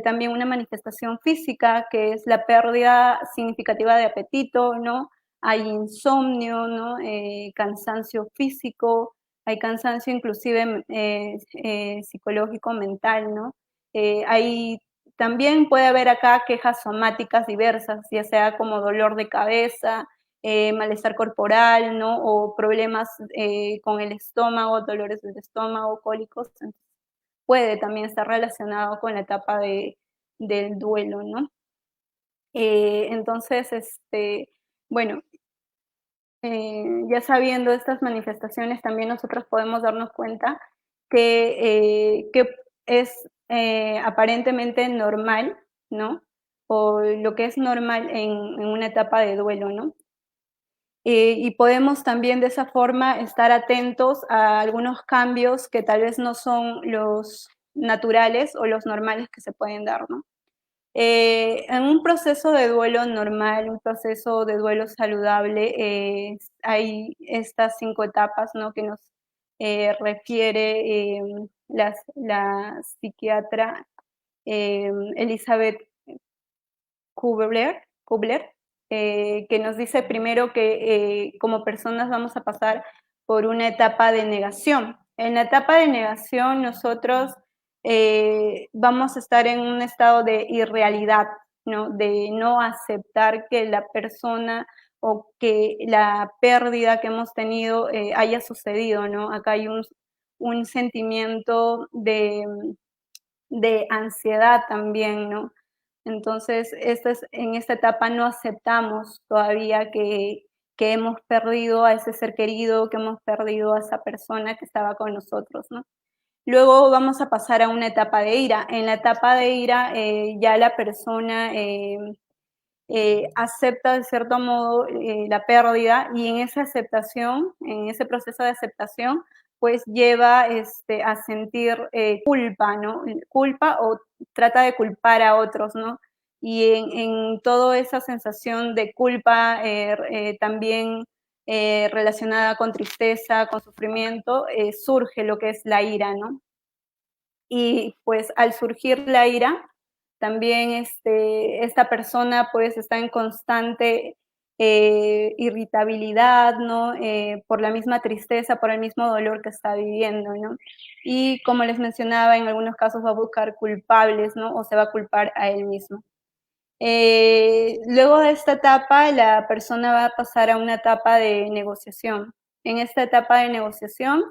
también una manifestación física que es la pérdida significativa de apetito, ¿no? Hay insomnio, ¿no? Cansancio físico, hay cansancio inclusive psicológico, mental, ¿no? Hay también puede haber acá quejas somáticas diversas, ya sea como dolor de cabeza, malestar corporal, ¿no? O problemas con el estómago, dolores del estómago, cólicos. Puede también estar relacionado con la etapa del duelo, ¿no? Entonces, bueno, ya sabiendo estas manifestaciones, también nosotros podemos darnos cuenta que es aparentemente normal, ¿no? O lo que es normal en una etapa de duelo, ¿no? Y podemos también de esa forma estar atentos a algunos cambios que tal vez no son los naturales o los normales que se pueden dar, ¿no? En un proceso de duelo normal, un proceso de duelo saludable, hay estas 5 etapas, ¿no? Que nos refiere la psiquiatra Elizabeth Kubler, que nos dice primero que como personas vamos a pasar por una etapa de negación. En la etapa de negación nosotros vamos a estar en un estado de irrealidad, ¿no? De no aceptar que la persona o que la pérdida que hemos tenido haya sucedido, ¿no? Acá hay un sentimiento de ansiedad también, ¿no? Entonces, en esta etapa no aceptamos todavía que hemos perdido a ese ser querido, que hemos perdido a esa persona que estaba con nosotros, ¿no? Luego vamos a pasar a una etapa de ira. En la etapa de ira ya la persona acepta de cierto modo la pérdida y en esa aceptación, en ese proceso de aceptación, pues lleva a sentir culpa, ¿no? Culpa o trata de culpar a otros, ¿no? Y en toda esa sensación de culpa también relacionada con tristeza, con sufrimiento, surge lo que es la ira, ¿no? Y pues al surgir la ira, también esta persona pues está en constante irritabilidad, ¿no? Por la misma tristeza, por el mismo dolor que está viviendo, ¿no? Y como les mencionaba, en algunos casos va a buscar culpables, ¿no? O se va a culpar a él mismo. Luego de esta etapa, la persona va a pasar a una etapa de negociación. En esta etapa de negociación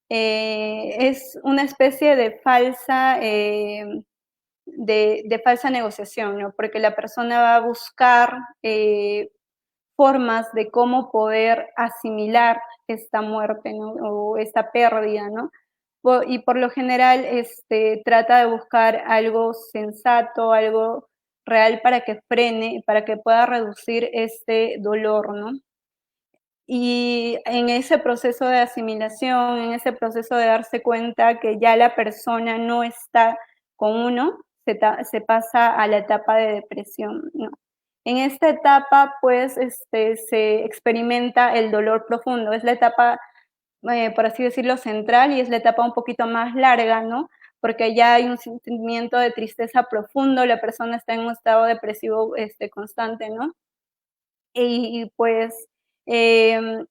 es una especie de falsa negociación, ¿no? Porque la persona va a buscar formas de cómo poder asimilar esta muerte, ¿no? O esta pérdida, ¿no? Y por lo general trata de buscar algo sensato, algo real para que frene, para que pueda reducir este dolor, ¿no? y en ese proceso de asimilación, en ese proceso de darse cuenta que ya la persona no está con uno, se pasa a la etapa de depresión, ¿no? En esta etapa, pues, se experimenta el dolor profundo. Es la etapa, por así decirlo, central, y es la etapa un poquito más larga, ¿no? Porque ya hay un sentimiento de tristeza profundo, la persona está en un estado depresivo constante, ¿no? Y pues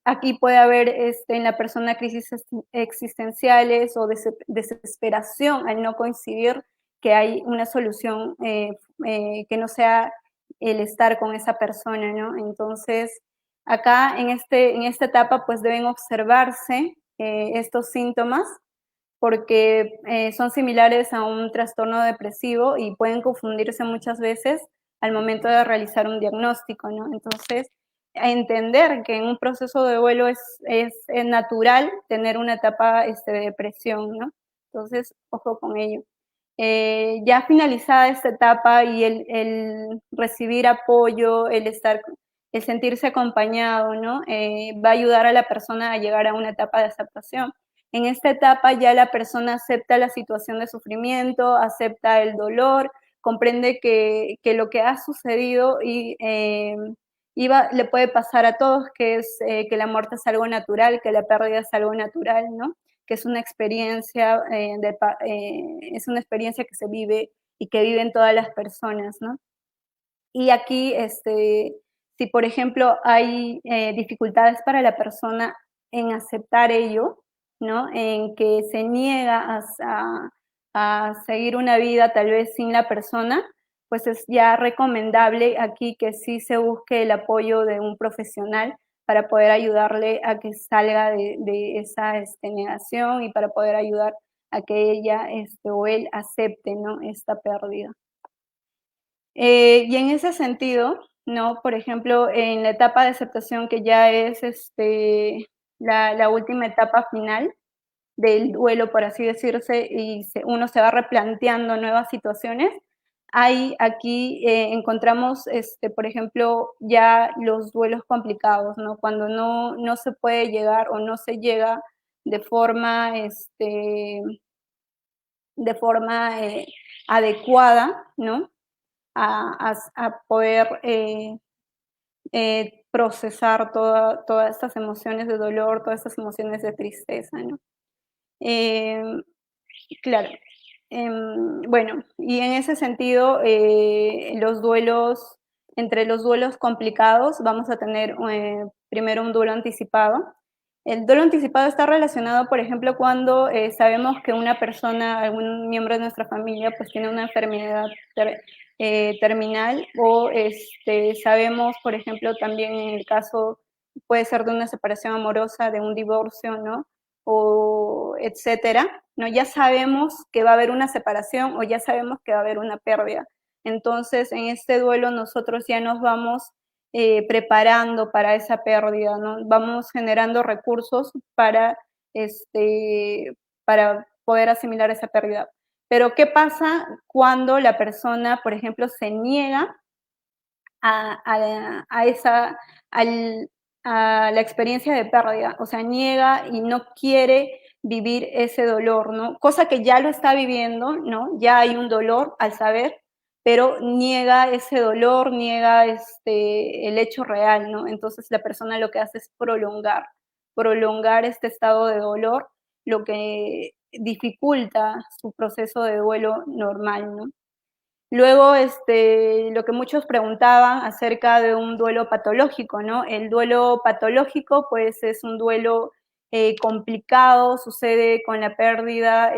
aquí puede haber en la persona crisis existenciales o desesperación al no coincidir que hay una solución que no sea el estar con esa persona, ¿no? Entonces, acá en esta etapa pues deben observarse estos síntomas porque son similares a un trastorno depresivo y pueden confundirse muchas veces al momento de realizar un diagnóstico, ¿no? Entonces, entender que en un proceso de duelo es natural tener una etapa de depresión, ¿no? Entonces, ojo con ello. Ya finalizada esta etapa y el recibir apoyo, el sentirse acompañado, ¿no? Va a ayudar a la persona a llegar a una etapa de aceptación. En esta etapa ya la persona acepta la situación de sufrimiento, acepta el dolor, comprende que lo que ha sucedido le puede pasar a todos, que es que la muerte es algo natural, que la pérdida es algo natural, ¿no? Que es una experiencia, es una experiencia que se vive y que viven todas las personas, ¿no? Y aquí, si por ejemplo hay dificultades para la persona en aceptar ello, ¿no? En que se niega a seguir una vida tal vez sin la persona, pues es ya recomendable aquí que sí se busque el apoyo de un profesional para poder ayudarle a que salga de esa negación y para poder ayudar a que ella o él acepte, ¿no? Esta pérdida. Y en ese sentido, ¿no? Por ejemplo, en la etapa de aceptación, que ya es la última etapa final del duelo, por así decirse, y uno se va replanteando nuevas situaciones, aquí encontramos, por ejemplo, ya los duelos complicados, ¿no? Cuando no se puede llegar o no se llega de forma, adecuada, ¿no? A poder procesar todas estas emociones de dolor, todas estas emociones de tristeza, ¿no? Eh, claro. Bueno, y en ese sentido, entre los duelos complicados, vamos a tener primero un duelo anticipado. El duelo anticipado está relacionado, por ejemplo, cuando sabemos que una persona, algún miembro de nuestra familia, pues tiene una enfermedad terminal, o sabemos, por ejemplo, también en el caso, puede ser de una separación amorosa, de un divorcio, ¿no? O etcétera, ¿no? Ya sabemos que va a haber una separación o ya sabemos que va a haber una pérdida. Entonces, en este duelo nosotros ya nos vamos preparando para esa pérdida, ¿no? Vamos generando recursos para poder asimilar esa pérdida. Pero, ¿qué pasa cuando la persona, por ejemplo, se niega a esa, a la experiencia de pérdida? O sea, niega y no quiere vivir ese dolor, ¿no? Cosa que ya lo está viviendo, ¿no? Ya hay un dolor al saber, pero niega ese dolor, niega el hecho real, ¿no? Entonces la persona lo que hace es prolongar este estado de dolor, lo que dificulta su proceso de duelo normal, ¿no? Luego, lo que muchos preguntaban acerca de un duelo patológico, ¿no? El duelo patológico, pues, es un duelo complicado, sucede con la pérdida,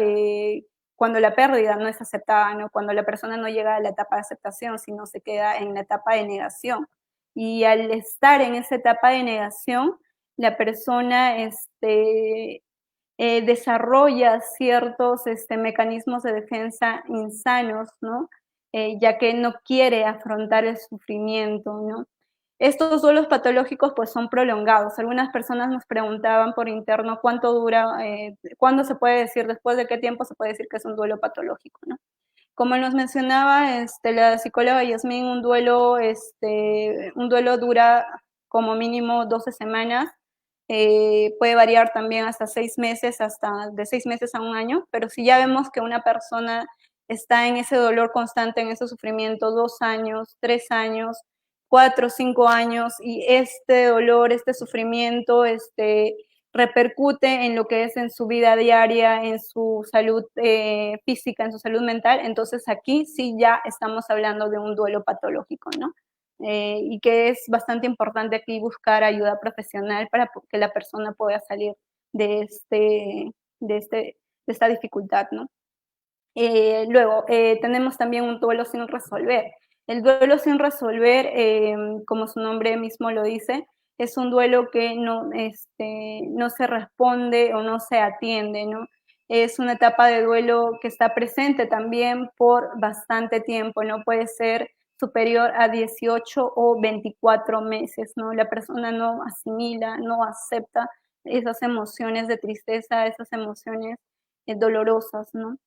cuando la pérdida no es aceptada, ¿no? Cuando la persona no llega a la etapa de aceptación, sino se queda en la etapa de negación. Y al estar en esa etapa de negación, la persona, desarrolla ciertos mecanismos de defensa insanos, ¿no? Ya que no quiere afrontar el sufrimiento, ¿no? Estos duelos patológicos pues son prolongados. Algunas personas nos preguntaban por interno cuánto dura, cuándo se puede decir, después de qué tiempo se puede decir que es un duelo patológico, ¿no? Como nos mencionaba la psicóloga Yasmín, un duelo dura como mínimo 12 semanas, puede variar también hasta 6 meses, hasta de 6 meses a 1 año, pero si ya vemos que una persona está en ese dolor constante, en ese sufrimiento, 2 años, 3 años, 4, 5 años, y este dolor, este sufrimiento, repercute en lo que es en su vida diaria, en su salud física, en su salud mental, entonces aquí sí ya estamos hablando de un duelo patológico, ¿no? Y que es bastante importante aquí buscar ayuda profesional para que la persona pueda salir de, de, este, de esta dificultad, ¿no? Luego, tenemos también un duelo sin resolver. El duelo sin resolver, como su nombre mismo lo dice, es un duelo que no se responde o no se atiende, ¿no? Es una etapa de duelo que está presente también por bastante tiempo, ¿no? Puede ser superior a 18 o 24 meses, ¿no? La persona no asimila, no acepta esas emociones de tristeza, esas emociones dolorosas, ¿no?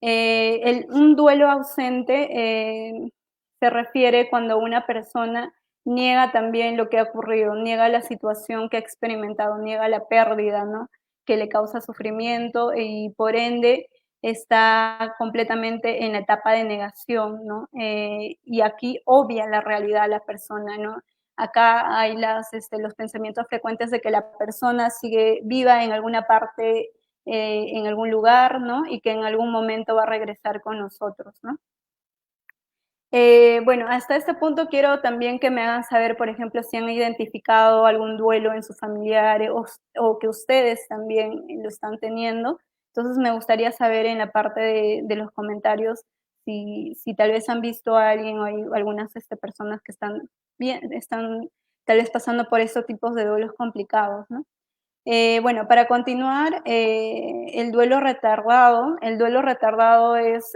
Un duelo ausente se refiere cuando una persona niega también lo que ha ocurrido, niega la situación que ha experimentado, niega la pérdida, ¿no? Que le causa sufrimiento y por ende está completamente en la etapa de negación, ¿no? Y aquí obvia la realidad a la persona, ¿no? Acá hay los pensamientos frecuentes de que la persona sigue viva en alguna parte en algún lugar, ¿no? Y que en algún momento va a regresar con nosotros, ¿no? Bueno, hasta este punto quiero también que me hagan saber, por ejemplo, si han identificado algún duelo en sus familiares o que ustedes también lo están teniendo. Entonces me gustaría saber en la parte de los comentarios si tal vez han visto a alguien o hay algunas personas que están bien, están tal vez pasando por estos tipos de duelos complicados, ¿no? Bueno, para continuar, el duelo retardado es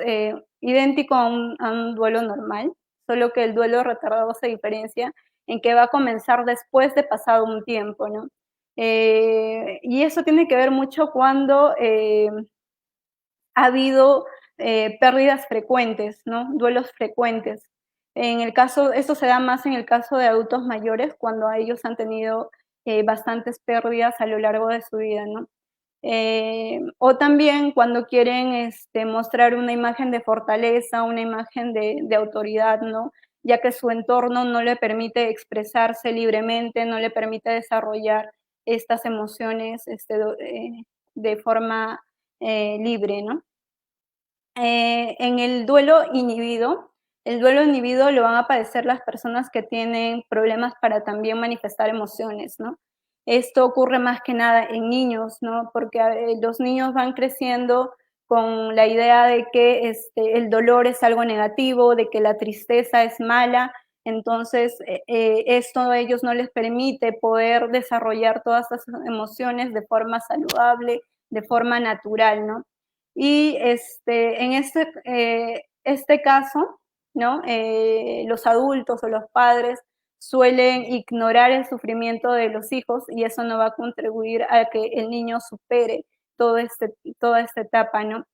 idéntico a un duelo normal, solo que el duelo retardado se diferencia en que va a comenzar después de pasado un tiempo, ¿no? Y eso tiene que ver mucho cuando ha habido pérdidas frecuentes, ¿no? Duelos frecuentes. Esto se da más en el caso de adultos mayores, cuando ellos han tenido bastantes pérdidas a lo largo de su vida, ¿no? O también cuando quieren mostrar una imagen de fortaleza, una imagen de autoridad, ¿no? Ya que su entorno no le permite expresarse libremente, no le permite desarrollar estas emociones de forma libre, ¿no? En el duelo inhibido lo van a padecer las personas que tienen problemas para también manifestar emociones, ¿no? Esto ocurre más que nada en niños, ¿no? Porque los niños van creciendo con la idea de que el dolor es algo negativo, de que la tristeza es mala, entonces esto a ellos no les permite poder desarrollar todas esas emociones de forma saludable, de forma natural, ¿no? Y en este caso, ¿no? Los adultos o los padres suelen ignorar el sufrimiento de los hijos y eso no va a contribuir a que el niño supere toda esta etapa, ¿no?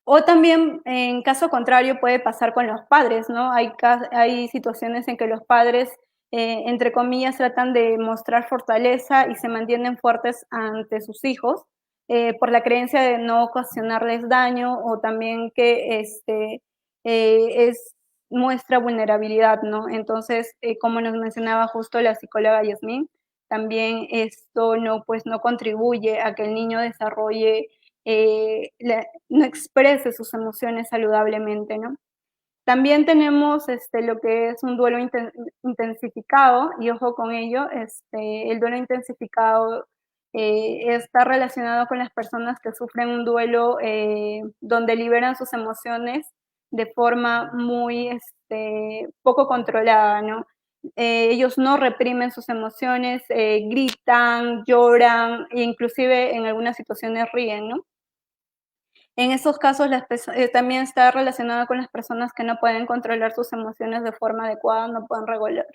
O también, en caso contrario, puede pasar con los padres, ¿no? Hay situaciones en que los padres, entre comillas, tratan de mostrar fortaleza y se mantienen fuertes ante sus hijos por la creencia de no ocasionarles daño o también que muestra vulnerabilidad, ¿no? Entonces, como nos mencionaba justo la psicóloga Yasmín, también esto pues, no contribuye a que el niño desarrolle no exprese sus emociones saludablemente, ¿no? También tenemos lo que es un duelo intensificado, y ojo con ello, el duelo intensificado está relacionado con las personas que sufren un duelo donde liberan sus emociones de forma muy poco controlada, ¿no? Ellos no reprimen sus emociones, gritan, lloran e inclusive en algunas situaciones ríen, ¿no? En esos casos también está relacionada con las personas que no pueden controlar sus emociones de forma adecuada, no pueden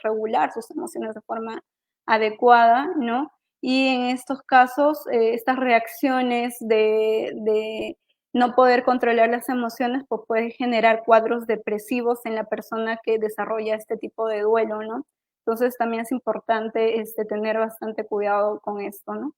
regular sus emociones de forma adecuada, ¿no? Y en estos casos, estas reacciones de no poder controlar las emociones, pues puede generar cuadros depresivos en la persona que desarrolla este tipo de duelo, ¿no? Entonces también es importante tener bastante cuidado con esto, ¿no?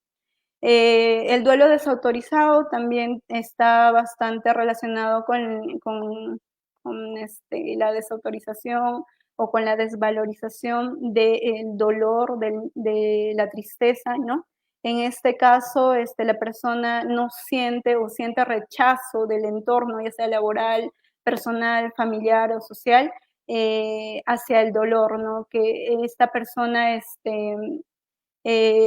El duelo desautorizado también está bastante relacionado con la desautorización o con la desvalorización del dolor, de la tristeza, ¿no? En este caso, la persona no siente o siente rechazo del entorno, ya sea laboral, personal, familiar o social, hacia el dolor, ¿no? Que esta persona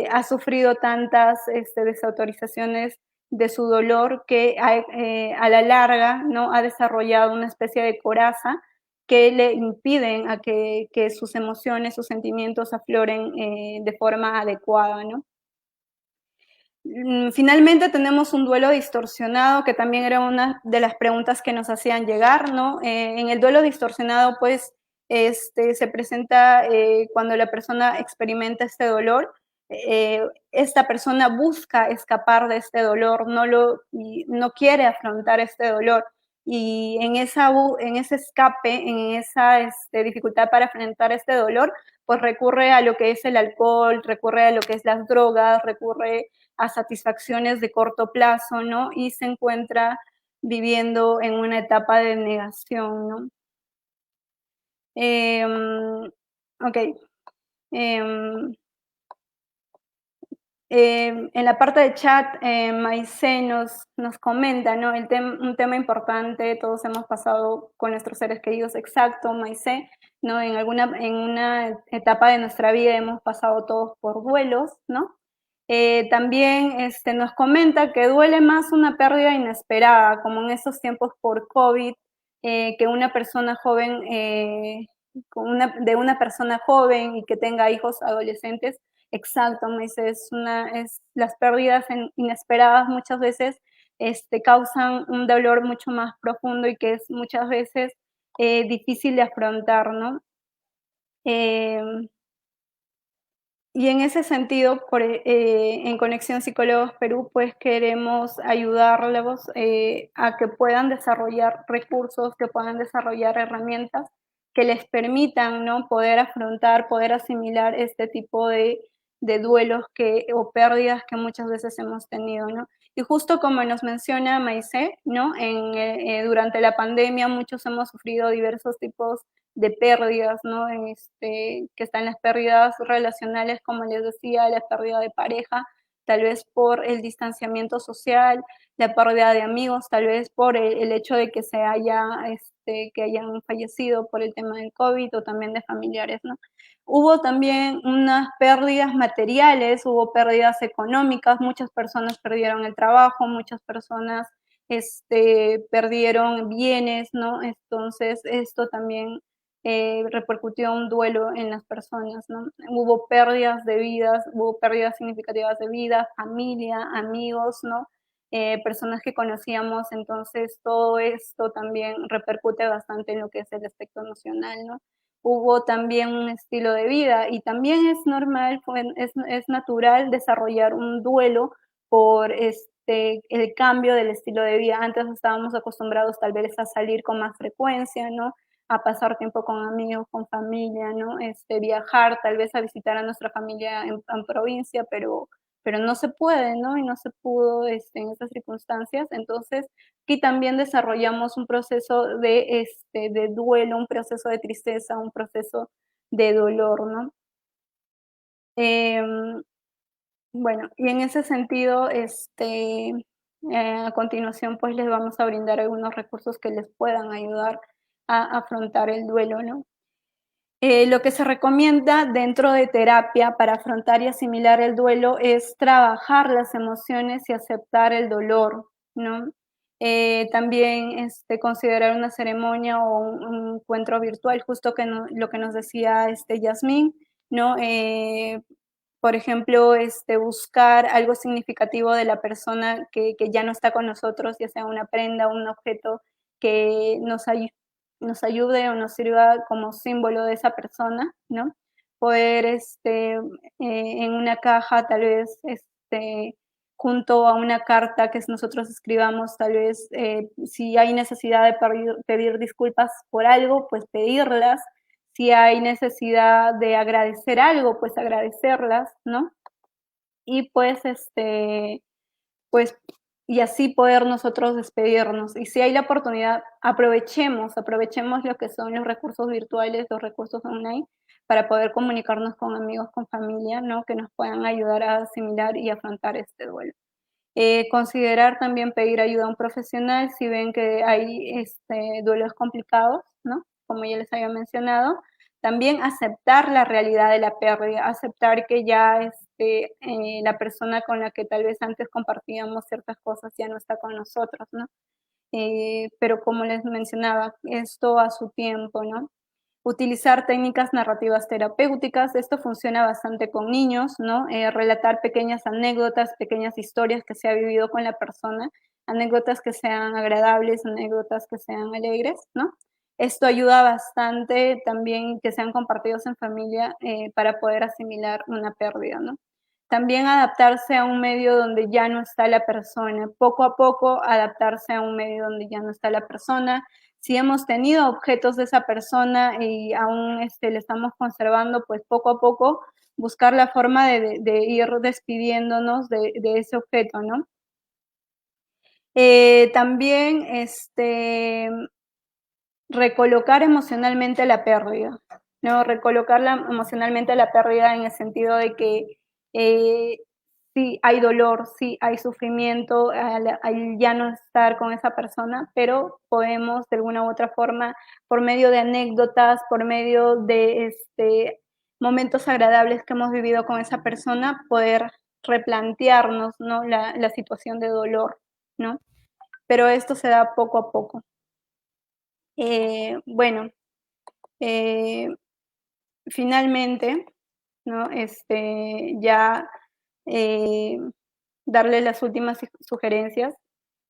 ha sufrido tantas desautorizaciones de su dolor que a la larga, ¿no? Ha desarrollado una especie de coraza que le impiden a que sus emociones, sus sentimientos afloren de forma adecuada, ¿no? Finalmente tenemos un duelo distorsionado, que también era una de las preguntas que nos hacían llegar, ¿no? En el duelo distorsionado, pues, se presenta cuando la persona experimenta este dolor, esta persona busca escapar de este dolor, no quiere afrontar este dolor, y en ese escape, en esa dificultad para afrontar este dolor, pues recurre a lo que es el alcohol, recurre a lo que es las drogas, recurre a satisfacciones de corto plazo, ¿no? Y se encuentra viviendo en una etapa de negación, ¿no? Ok. En la parte de chat, Maicé nos comenta, ¿no? Un tema importante, todos hemos pasado con nuestros seres queridos, exacto, Maicé, ¿no? En una etapa de nuestra vida hemos pasado todos por duelos, ¿no? También nos comenta que duele más una pérdida inesperada, como en estos tiempos por COVID, que una persona joven, de una persona joven y que tenga hijos adolescentes. Exacto, me dice, las pérdidas inesperadas muchas veces causan un dolor mucho más profundo y que es muchas veces difícil de afrontar, ¿no? Y en ese sentido, en Conexión Psicólogos Perú, pues queremos ayudarlos a que puedan desarrollar recursos, que puedan desarrollar herramientas que les permitan, ¿no? Poder afrontar, poder asimilar este tipo de duelos o pérdidas que muchas veces hemos tenido, ¿no? Y justo como nos menciona Maicé, ¿no? Durante la pandemia muchos hemos sufrido diversos tipos de pérdidas, ¿no? Que están las pérdidas relacionales, como les decía, la pérdida de pareja, tal vez por el distanciamiento social, la pérdida de amigos, tal vez por el hecho de que que hayan fallecido por el tema del COVID o también de familiares, ¿no? Hubo también unas pérdidas materiales, hubo pérdidas económicas, muchas personas perdieron el trabajo, muchas personas perdieron bienes, ¿no? Entonces, esto también repercutió un duelo en las personas, ¿no? Hubo pérdidas de vidas, hubo pérdidas significativas de vida, familia, amigos, ¿no? Personas que conocíamos, entonces todo esto también repercute bastante en lo que es el aspecto emocional, ¿no? Hubo también un estilo de vida y también es normal, es natural desarrollar un duelo por el cambio del estilo de vida. Antes estábamos acostumbrados tal vez a salir con más frecuencia, ¿no? A pasar tiempo con amigos, con familia, ¿no? Viajar, tal vez a visitar a nuestra familia en provincia, pero no se puede, ¿no? Y no se pudo en esas circunstancias. Entonces, aquí también desarrollamos un proceso de duelo, un proceso de tristeza, un proceso de dolor, ¿no? Bueno, y en ese sentido, a continuación, pues les vamos a brindar algunos recursos que les puedan ayudar a afrontar el duelo, ¿no? Lo que se recomienda dentro de terapia para afrontar y asimilar el duelo es trabajar las emociones y aceptar el dolor, ¿no? También considerar una ceremonia o un encuentro virtual, justo lo que nos decía Yasmín, ¿no? Por ejemplo, buscar algo significativo de la persona que ya no está con nosotros, ya sea una prenda, un objeto que nos ayude o nos sirva como símbolo de esa persona, ¿no? Poder, en una caja, tal vez, junto a una carta que nosotros escribamos, tal vez, si hay necesidad de pedir disculpas por algo, pues pedirlas. Si hay necesidad de agradecer algo, pues agradecerlas, ¿no? Y pues, pues, y así poder nosotros despedirnos. Y si hay la oportunidad, aprovechemos lo que son los recursos virtuales, los recursos online, para poder comunicarnos con amigos, con familia, ¿no? Que nos puedan ayudar a asimilar y afrontar este duelo. Considerar también pedir ayuda a un profesional si ven que hay duelos complicados, ¿no? Como ya les había mencionado. También aceptar la realidad de la pérdida, aceptar que ya la persona con la que tal vez antes compartíamos ciertas cosas ya no está con nosotros, ¿no? Pero como les mencionaba, esto a su tiempo, ¿no? Utilizar técnicas narrativas terapéuticas, esto funciona bastante con niños, ¿no? Relatar pequeñas anécdotas, pequeñas historias que se ha vivido con la persona, anécdotas que sean agradables, anécdotas que sean alegres, ¿no? Esto ayuda bastante también que sean compartidos en familia para poder asimilar una pérdida, ¿no? También adaptarse a un medio donde ya no está la persona, poco a poco adaptarse a un medio donde ya no está la persona. Si hemos tenido objetos de esa persona y aún le estamos conservando, pues poco a poco buscar la forma de ir despidiéndonos de ese objeto, ¿no? También recolocar emocionalmente la pérdida, ¿no? Recolocarla emocionalmente la pérdida en el sentido de que eh, sí hay dolor, sí hay sufrimiento al ya no estar con esa persona, pero podemos de alguna u otra forma, por medio de anécdotas, por medio de momentos agradables que hemos vivido con esa persona, poder replantearnos, ¿no? La situación de dolor, ¿no? Pero esto se da poco a poco. Bueno, eh, finalmente, ¿no? Ya darle las últimas sugerencias,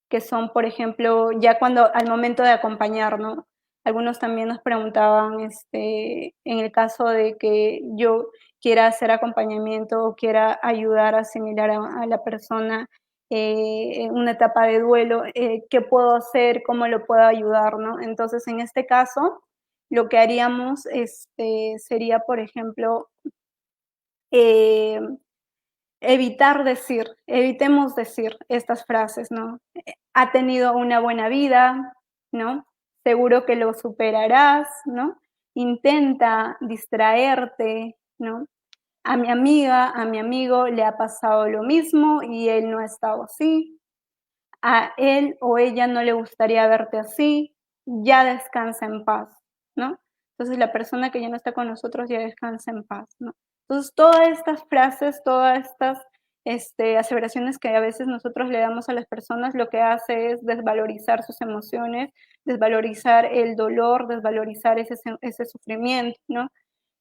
que son, por ejemplo, ya cuando al momento de acompañar, ¿no? Algunos también nos preguntaban, en el caso de que yo quiera hacer acompañamiento o quiera ayudar a asimilar a la persona en una etapa de duelo, ¿qué puedo hacer? ¿Cómo lo puedo ayudar? ¿No? Entonces, en este caso, lo que haríamos sería, por ejemplo, eh, evitemos decir estas frases, ¿no? Ha tenido una buena vida, ¿no? Seguro que lo superarás, ¿no? Intenta distraerte, ¿no? A mi amiga, a mi amigo le ha pasado lo mismo y él no ha estado así. A él o ella no le gustaría verte así, ya descansa en paz, ¿no? Entonces la persona que ya no está con nosotros ya descansa en paz, ¿no? Entonces todas estas frases, todas estas aseveraciones que a veces nosotros le damos a las personas, lo que hace es desvalorizar sus emociones, desvalorizar el dolor, desvalorizar ese sufrimiento, ¿no?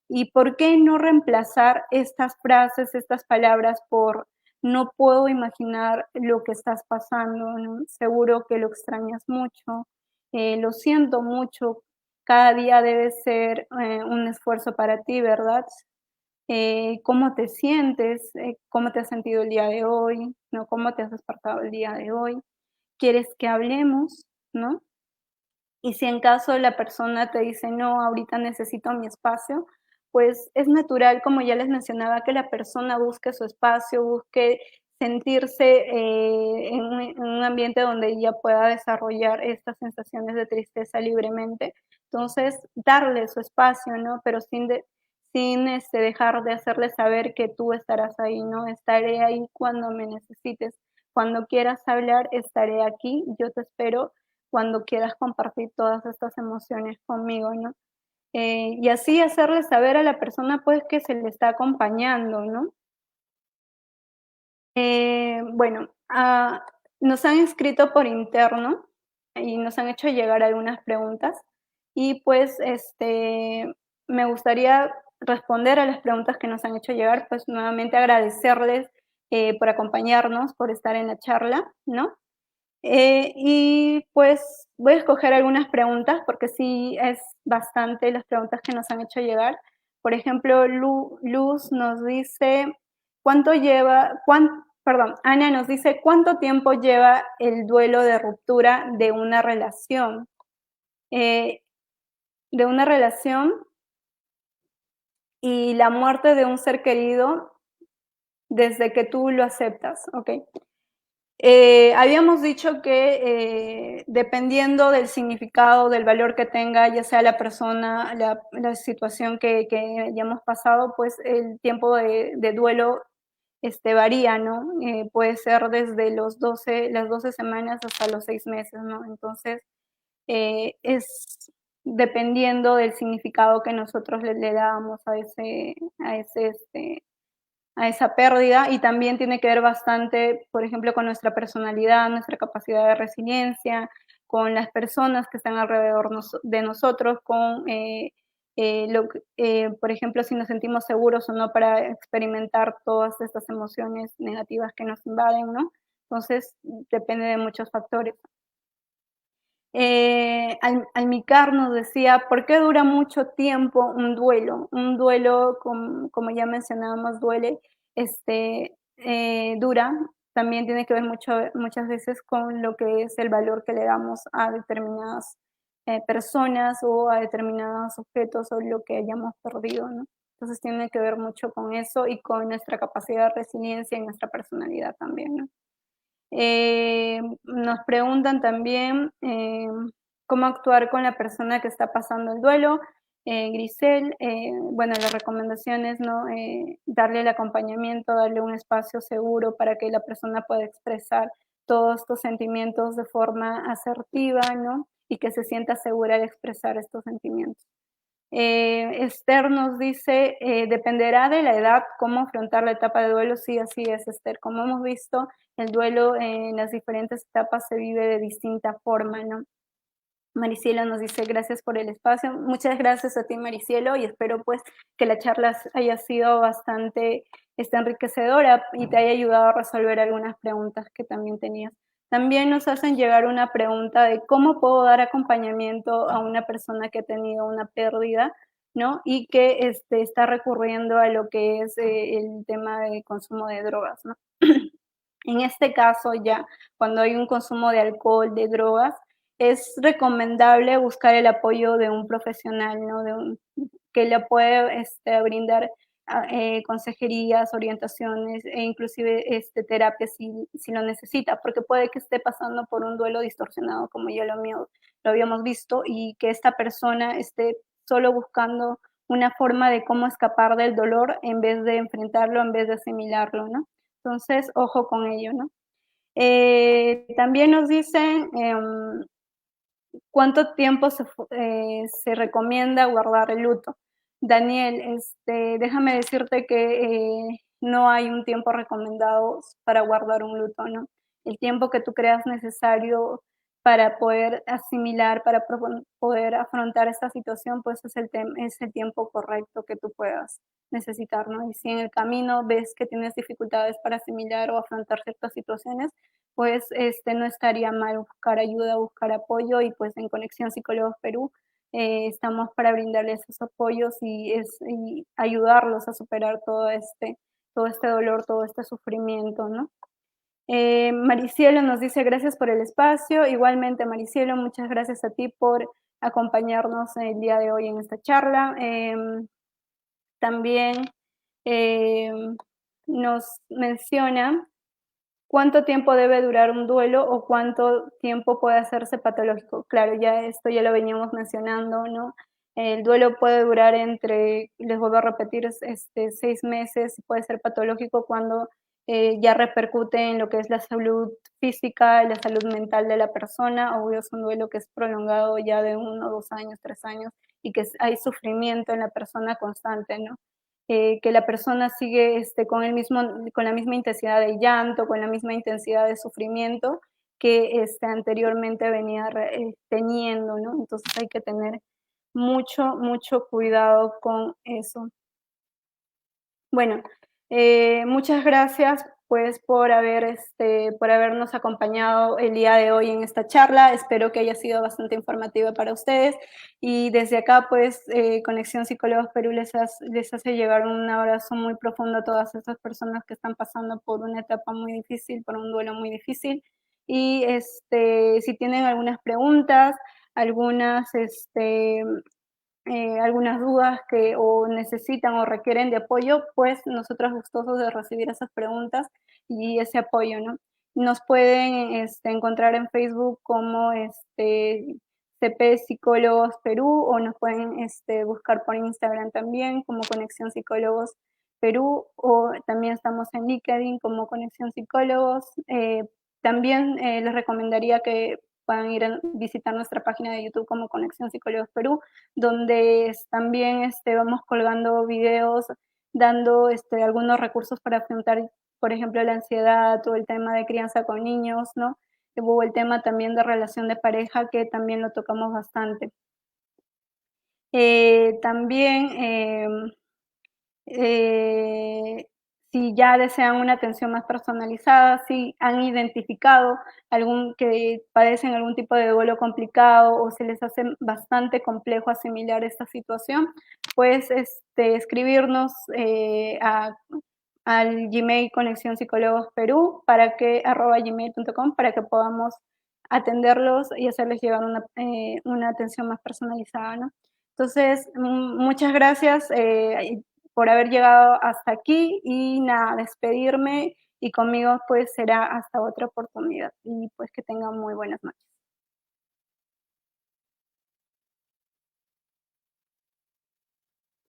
¿Y por qué no reemplazar estas frases, estas palabras por no puedo imaginar lo que estás pasando, ¿no? Seguro que lo extrañas mucho, lo siento mucho, cada día debe ser un esfuerzo para ti, ¿verdad? ¿Cómo te sientes? ¿Cómo te has sentido el día de hoy? ¿No? ¿Cómo te has despertado el día de hoy? ¿Quieres que hablemos? ¿No? Y si en caso la persona te dice, no, ahorita necesito mi espacio, pues es natural, como ya les mencionaba, que la persona busque su espacio, busque sentirse en un ambiente donde ella pueda desarrollar estas sensaciones de tristeza libremente. Entonces, darle su espacio, ¿no? Pero sin dejar de hacerle saber que tú estarás ahí, ¿no? Estaré ahí cuando me necesites. Cuando quieras hablar, estaré aquí, yo te espero cuando quieras compartir todas estas emociones conmigo, ¿no? Y así hacerle saber a la persona, pues, que se le está acompañando, ¿no? Bueno, nos han escrito por interno y nos han hecho llegar algunas preguntas y, pues, me gustaría responder a las preguntas que nos han hecho llegar, pues, nuevamente agradecerles, por acompañarnos, por estar en la charla, ¿no? Y pues voy a escoger algunas preguntas porque sí es bastante las preguntas que nos han hecho llegar. Por ejemplo, Luz nos dice, perdón, Ana nos dice, ¿cuánto tiempo lleva el duelo de ruptura de una relación? De una relación y la muerte de un ser querido desde que tú lo aceptas, ¿ok? Habíamos dicho que dependiendo del significado, del valor que tenga, ya sea la persona, la situación que hayamos pasado, pues el tiempo de duelo varía, ¿no? Puede ser desde las 12 semanas hasta los 6 meses, ¿no? Entonces, es dependiendo del significado que nosotros le damos a ese, a esa pérdida, y también tiene que ver bastante, por ejemplo, con nuestra personalidad, nuestra capacidad de resiliencia, con las personas que están alrededor de nosotros, con, por ejemplo, si nos sentimos seguros o no para experimentar todas estas emociones negativas que nos invaden, ¿no? Entonces, depende de muchos factores. Almicar nos decía, ¿por qué dura mucho tiempo un duelo? Un duelo, como ya mencionábamos, duele, dura, también tiene que ver muchas veces con lo que es el valor que le damos a determinadas personas o a determinados objetos o lo que hayamos perdido, ¿no? Entonces tiene que ver mucho con eso y con nuestra capacidad de resiliencia y nuestra personalidad también, ¿no? Nos preguntan también cómo actuar con la persona que está pasando el duelo. Grisel, bueno, las recomendaciones, ¿no? Darle el acompañamiento, darle un espacio seguro para que la persona pueda expresar todos estos sentimientos de forma asertiva, ¿no? Y que se sienta segura de expresar estos sentimientos. Esther nos dice, dependerá de la edad cómo afrontar la etapa de duelo. Sí, así es, Esther. Como hemos visto, el duelo en las diferentes etapas se vive de distinta forma, ¿no? Maricielo nos dice, gracias por el espacio. Muchas gracias a ti, Maricielo, y espero pues que la charla haya sido bastante enriquecedora y te haya ayudado a resolver algunas preguntas que también tenías. También nos hacen llegar una pregunta de cómo puedo dar acompañamiento a una persona que ha tenido una pérdida, ¿no? Y que está recurriendo a lo que es el tema de consumo de drogas, ¿no? En este caso, ya cuando hay un consumo de alcohol, de drogas, es recomendable buscar el apoyo de un profesional, ¿no? Que le puede brindar consejerías, orientaciones e inclusive terapia si lo necesita, porque puede que esté pasando por un duelo distorsionado, como ya lo habíamos visto, y que esta persona esté solo buscando una forma de cómo escapar del dolor en vez de enfrentarlo, en vez de asimilarlo, ¿no? Entonces, ojo con ello, ¿no? También nos dicen cuánto tiempo se recomienda guardar el luto. Daniel, déjame decirte que no hay un tiempo recomendado para guardar un luto, ¿no? El tiempo que tú creas necesario para poder asimilar, para poder afrontar esta situación, pues es el tiempo correcto que tú puedas necesitar, ¿no? Y si en el camino ves que tienes dificultades para asimilar o afrontar ciertas situaciones, pues no estaría mal buscar ayuda, buscar apoyo, y pues en Conexión Psicólogos Perú estamos para brindarles esos apoyos y ayudarlos a superar todo este dolor, todo este sufrimiento, ¿no? Maricielo nos dice gracias por el espacio. Igualmente, Maricielo, muchas gracias a ti por acompañarnos el día de hoy en esta charla. También nos menciona cuánto tiempo debe durar un duelo o cuánto tiempo puede hacerse patológico. Claro, ya esto ya lo veníamos mencionando, ¿no? El duelo puede durar les vuelvo a repetir, 6 meses, puede ser patológico cuando ya repercute en lo que es la salud física, la salud mental de la persona. Obvio, es un duelo que es prolongado ya de 1, 2 años, 3 años, y que hay sufrimiento en la persona constante, ¿no? Que la persona sigue con la misma intensidad de llanto, con la misma intensidad de sufrimiento que anteriormente venía teniendo, ¿no? Entonces hay que tener mucho, mucho cuidado con eso. Bueno, muchas gracias pues por habernos acompañado el día de hoy en esta charla. Espero que haya sido bastante informativa para ustedes, y desde acá pues Conexión Psicólogos Perú les hace llegar un abrazo muy profundo a todas esas personas que están pasando por una etapa muy difícil, por un duelo muy difícil. Y si tienen algunas preguntas, algunas algunas dudas que o necesitan o requieren de apoyo, pues nosotros gustosos de recibir esas preguntas y ese apoyo, ¿no? Nos pueden encontrar en Facebook como CP Psicólogos Perú o nos pueden buscar por Instagram también como Conexión Psicólogos Perú o también estamos en LinkedIn como Conexión Psicólogos. También les recomendaría que puedan ir a visitar nuestra página de YouTube como Conexión Psicólogos Perú, donde también vamos colgando videos, dando algunos recursos para afrontar, por ejemplo, la ansiedad o el tema de crianza con niños, ¿no? Hubo el tema también de relación de pareja, que también lo tocamos bastante. También si ya desean una atención más personalizada, si han identificado que padecen algún tipo de duelo complicado o se les hace bastante complejo asimilar esta situación, pues escribirnos al Gmail Conexión Psicólogos Perú @gmail.com para que podamos atenderlos y hacerles llegar una atención más personalizada, ¿no? Entonces, muchas gracias por haber llegado hasta aquí y nada, despedirme y conmigo pues será hasta otra oportunidad y pues que tengan muy buenas noches.